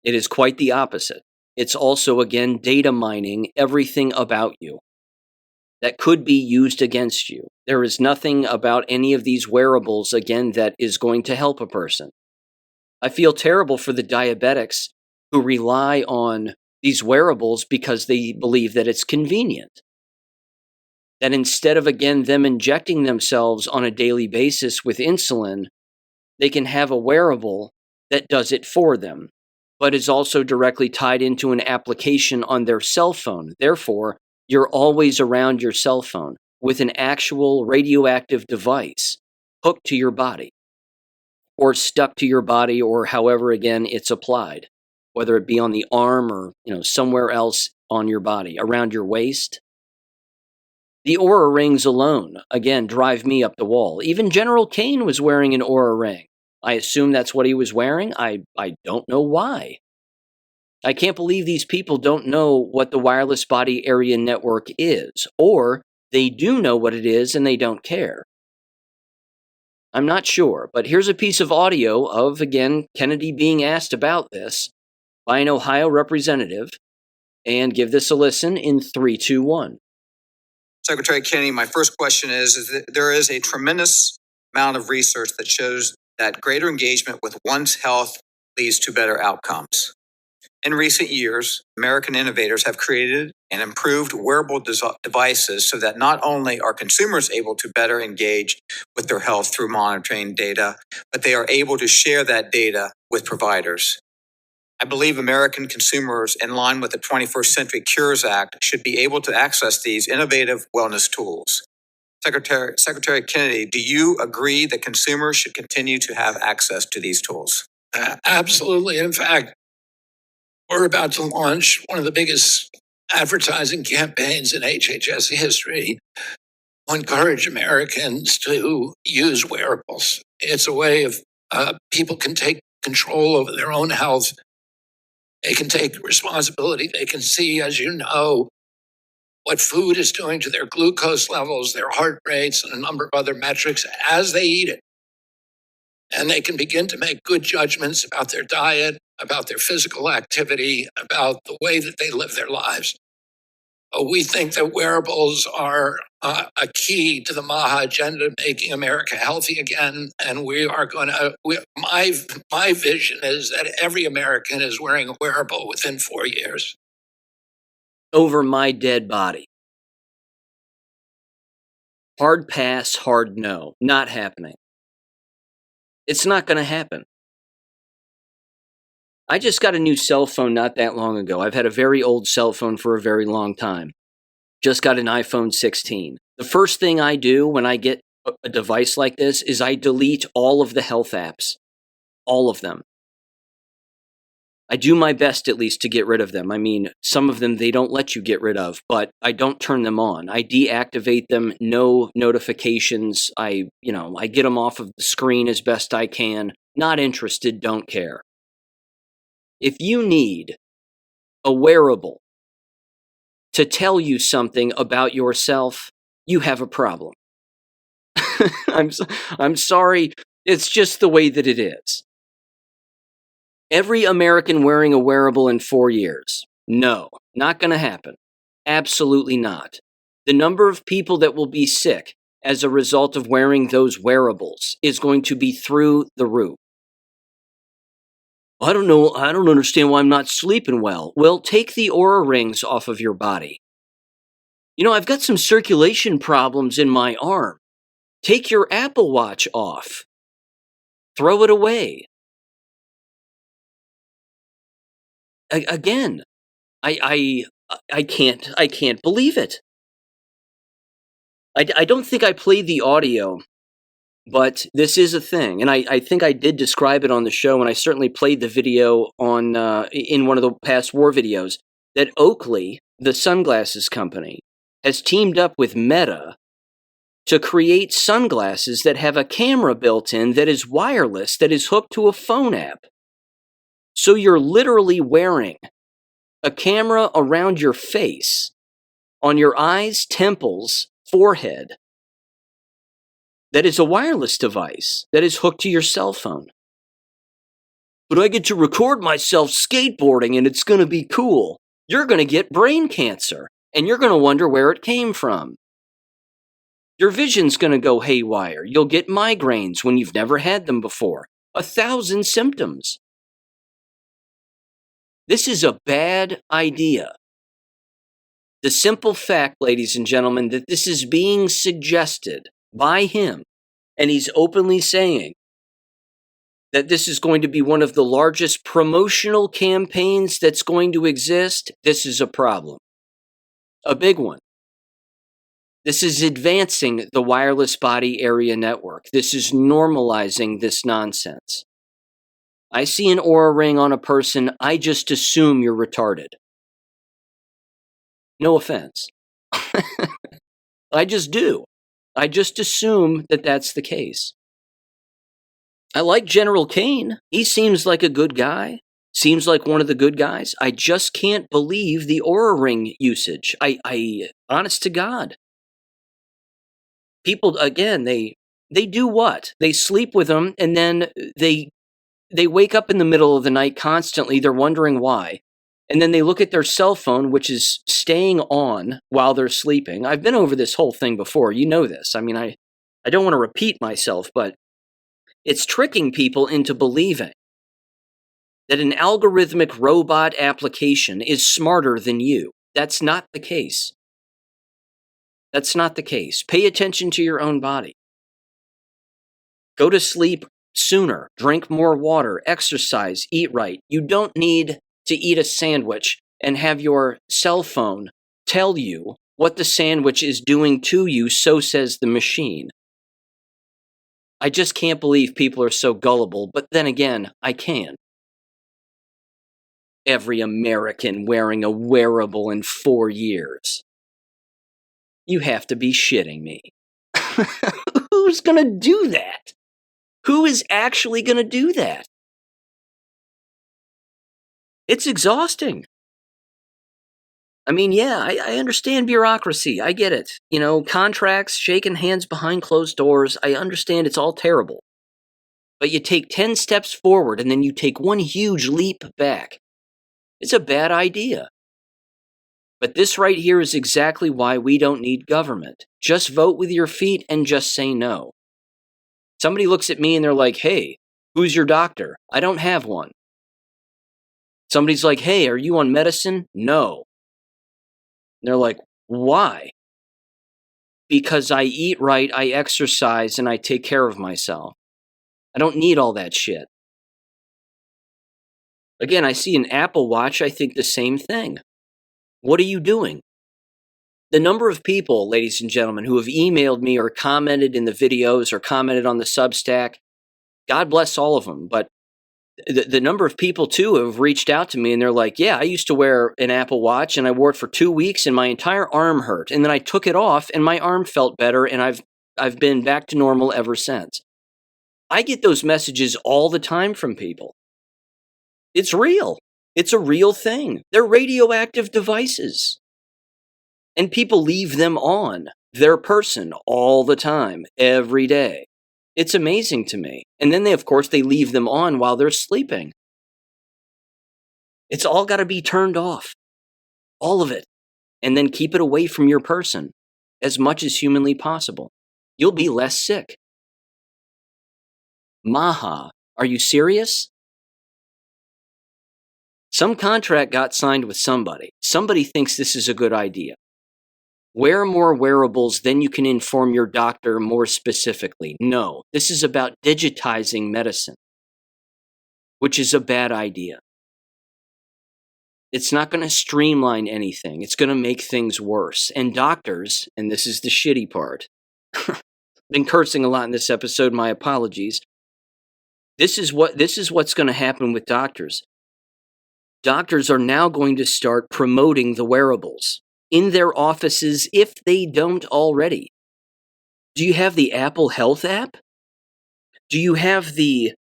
It is quite the opposite. It's also, again, data mining everything about you that could be used against you. There is nothing about any of these wearables, again, that is going to help a person. I feel terrible for the diabetics who rely on these wearables because they believe that it's convenient. that instead of, again, them injecting themselves on a daily basis with insulin, they can have a wearable that does it for them, but is also directly tied into an application on their cell phone. Therefore, you're always around your cell phone with an actual radioactive device hooked to your body or stuck to your body, or however, again, it's applied, whether it be on the arm or, somewhere else on your body, around your waist. The Oura rings alone, again, drive me up the wall. Even General Kane was wearing an Oura ring. I assume that's what he was wearing. I don't know why. I can't believe these people don't know what the wireless body area network is, or they do know what it is and they don't care. I'm not sure, but here's a piece of audio of, again, Kennedy being asked about this by an Ohio representative, and give this a listen in 3, 2, 1. Secretary Kennedy, my first question is that there is a tremendous amount of research that shows that greater engagement with one's health leads to better outcomes. In recent years, American innovators have created and improved wearable devices so that not only are consumers able to better engage with their health through monitoring data, but they are able to share that data with providers. I believe American consumers, in line with the 21st Century Cures Act, should be able to access these innovative wellness tools. Secretary Kennedy, do you agree that consumers should continue to have access to these tools? Absolutely. In fact, we're about to launch one of the biggest advertising campaigns in HHS history to encourage Americans to use wearables. It's a way of people can take control over their own health. They can take responsibility. They can see, as you know, what food is doing to their glucose levels, their heart rates, and a number of other metrics as they eat it. And they can begin to make good judgments about their diet, about their physical activity, about the way that they live their lives. We think that wearables are a key to the MAHA agenda, making America healthy again. And we are going to, my vision is that every American is wearing a wearable within 4 years. Over my dead body. Hard pass, hard no. Not happening. It's not going to happen. I just got a new cell phone not that long ago. I've had a very old cell phone for a very long time. Just got an iPhone 16. The first thing I do when I get a device like this is I delete all of the health apps. All of them. I do my best at least to get rid of them. I mean, some of them they don't let you get rid of, but I don't turn them on. I deactivate them, no notifications. I get them off of the screen as best I can. Not interested, don't care. If you need a wearable to tell you something about yourself, you have a problem. I'm sorry, it's just the way that it is. Every American wearing a wearable in 4 years? No, not going to happen. Absolutely not. The number of people that will be sick as a result of wearing those wearables is going to be through the roof. I don't know. I don't understand why I'm not sleeping well. Well, take the Oura rings off of your body. I've got some circulation problems in my arm. Take your Apple Watch off. Throw it away. Again, I can't believe it. I don't think I played the audio, but this is a thing, and I think I did describe it on the show, and I certainly played the video on in one of the past war videos, that Oakley, the sunglasses company, has teamed up with Meta to create sunglasses that have a camera built in that is wireless, that is hooked to a phone app. So you're literally wearing a camera around your face, on your eyes, temples, forehead, that is a wireless device that is hooked to your cell phone. But I get to record myself skateboarding and it's going to be cool. You're going to get brain cancer and you're going to wonder where it came from. Your vision's going to go haywire. You'll get migraines when you've never had them before. 1,000 symptoms. This is a bad idea. The simple fact, ladies and gentlemen, that this is being suggested by him, and he's openly saying that this is going to be one of the largest promotional campaigns that's going to exist, this is a problem. A big one. This is advancing the wireless body area network. This is normalizing this nonsense. I see an Oura ring on a person, I just assume you're retarded. No offense. I just do. I just assume that that's the case. I like General Kane. He seems like a good guy. Seems like one of the good guys. I just can't believe the Oura ring usage. I honest to God. People, again, they do what? They sleep with them, and then they wake up in the middle of the night constantly. They're wondering why. And then they look at their cell phone, which is staying on while they're sleeping. I've been over this whole thing before. You know this. I mean, I don't want to repeat myself, but it's tricking people into believing that an algorithmic robot application is smarter than you. That's not the case. That's not the case. Pay attention to your own body. Go to sleep sooner. Drink more water. Exercise. Eat right. You don't need to eat a sandwich and have your cell phone tell you what the sandwich is doing to you, so says the machine. I just can't believe people are so gullible, but then again, I can. Every American wearing a wearable in 4 years. You have to be shitting me. Who's going to do that? Who is actually going to do that? It's exhausting. I mean, yeah, I understand bureaucracy. I get it. You know, contracts, shaking hands behind closed doors. I understand it's all terrible. But you take 10 steps forward and then you take one huge leap back. It's a bad idea. But this right here is exactly why we don't need government. Just vote with your feet and just say no. Somebody looks at me and they're like, hey, who's your doctor? I don't have one. Somebody's like, hey, are you on medicine? No. And they're like, why? Because I eat right, I exercise, and I take care of myself. I don't need all that shit. Again, I see an Apple Watch, I think the same thing. What are you doing? The number of people, ladies and gentlemen, who have emailed me or commented in the videos or commented on the Substack, God bless all of them, but the number of people, too, who have reached out to me and they're like, yeah, I used to wear an Apple Watch and I wore it for 2 weeks and my entire arm hurt. And then I took it off and my arm felt better and I've been back to normal ever since. I get those messages all the time from people. It's real. It's a real thing. They're radioactive devices. And people leave them on their person all the time, every day. It's amazing to me. And then of course, they leave them on while they're sleeping. It's all got to be turned off. All of it. And then keep it away from your person as much as humanly possible. You'll be less sick. MAHA. Are you serious? Some contract got signed with somebody. Somebody thinks this is a good idea. Wear more wearables, then you can inform your doctor more specifically. No, this is about digitizing medicine, which is a bad idea. It's not going to streamline anything. It's going to make things worse. And doctors, and this is the shitty part, been cursing a lot in this episode, my apologies. This is what's going to happen with doctors. Doctors are now going to start promoting the wearables in their offices if they don't already. Do you have the Apple Health app? Do you have the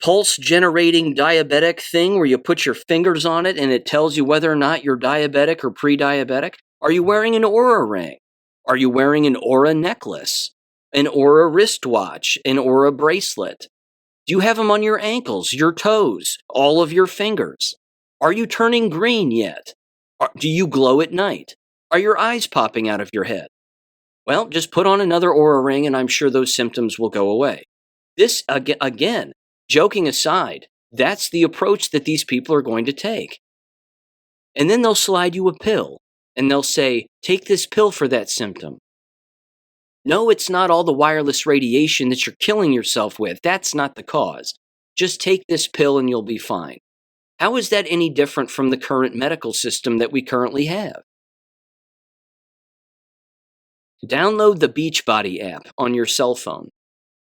pulse-generating diabetic thing where you put your fingers on it and it tells you whether or not you're diabetic or pre-diabetic? Are you wearing an Oura ring? Are you wearing an Oura necklace? An Oura wristwatch? An Oura bracelet? Do you have them on your ankles, your toes, all of your fingers? Are you turning green yet? Do you glow at night? Are your eyes popping out of your head? Well, just put on another Oura ring and I'm sure those symptoms will go away. This, again, joking aside, that's the approach that these people are going to take. And then they'll slide you a pill. and they'll say, take this pill for that symptom. No, it's not all the wireless radiation that you're killing yourself with. That's not the cause. Just take this pill and you'll be fine. How is that any different from the current medical system that we currently have? Download the Beachbody app on your cell phone.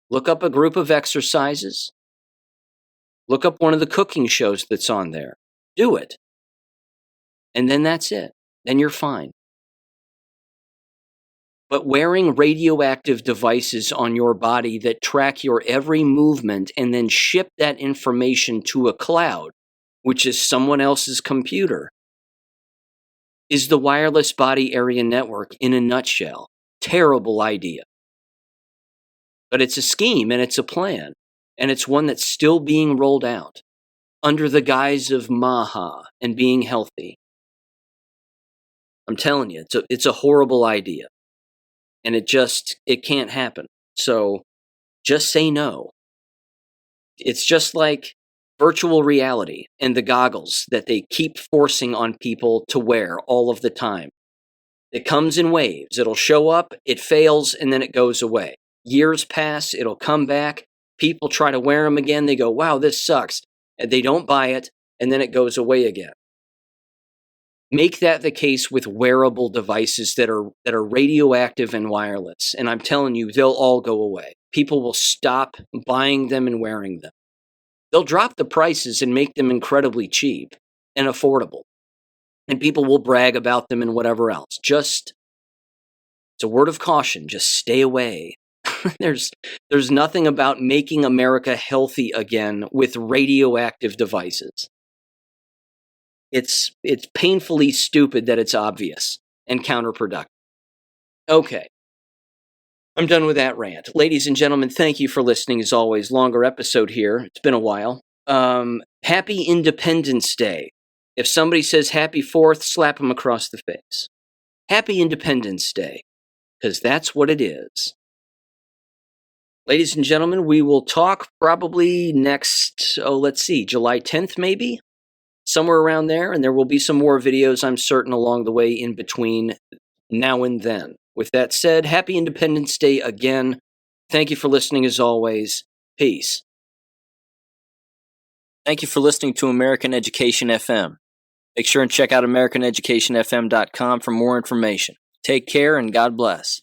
Look up a group of exercises. Look up one of the cooking shows that's on there. Do it. And then that's it. Then you're fine. But wearing radioactive devices on your body that track your every movement and then ship that information to a cloud, which is someone else's computer, is the wireless body area network in a nutshell. Terrible idea. But it's a scheme and it's a plan, and it's one that's still being rolled out under the guise of MAHA and being healthy. I'm telling you, it's a horrible idea. And it can't happen. So just say no. It's just like virtual reality and the goggles that they keep forcing on people to wear all of the time. It comes in waves. It'll show up, it fails, and then it goes away. Years pass, it'll come back. People try to wear them again. They go, wow, this sucks. And they don't buy it, and then it goes away again. Make that the case with wearable devices that are radioactive and wireless. And I'm telling you, they'll all go away. People will stop buying them and wearing them. They'll drop the prices and make them incredibly cheap and affordable. And people will brag about them and whatever else. It's a word of caution. Just stay away. There's nothing about making America healthy again with radioactive devices. It's painfully stupid that it's obvious and counterproductive. Okay. I'm done with that rant. Ladies and gentlemen, thank you for listening as always. Longer episode here. It's been a while. Happy Independence Day. If somebody says Happy 4th, slap them across the face. Happy Independence Day. Because that's what it is. Ladies and gentlemen, we will talk probably next, July 10th maybe? Somewhere around there, and there will be some more videos, I'm certain, along the way in between now and then. With that said, Happy Independence Day again. Thank you for listening as always. Peace. Thank you for listening to American Education FM. Make sure and check out AmericanEducationFM.com for more information. Take care and God bless.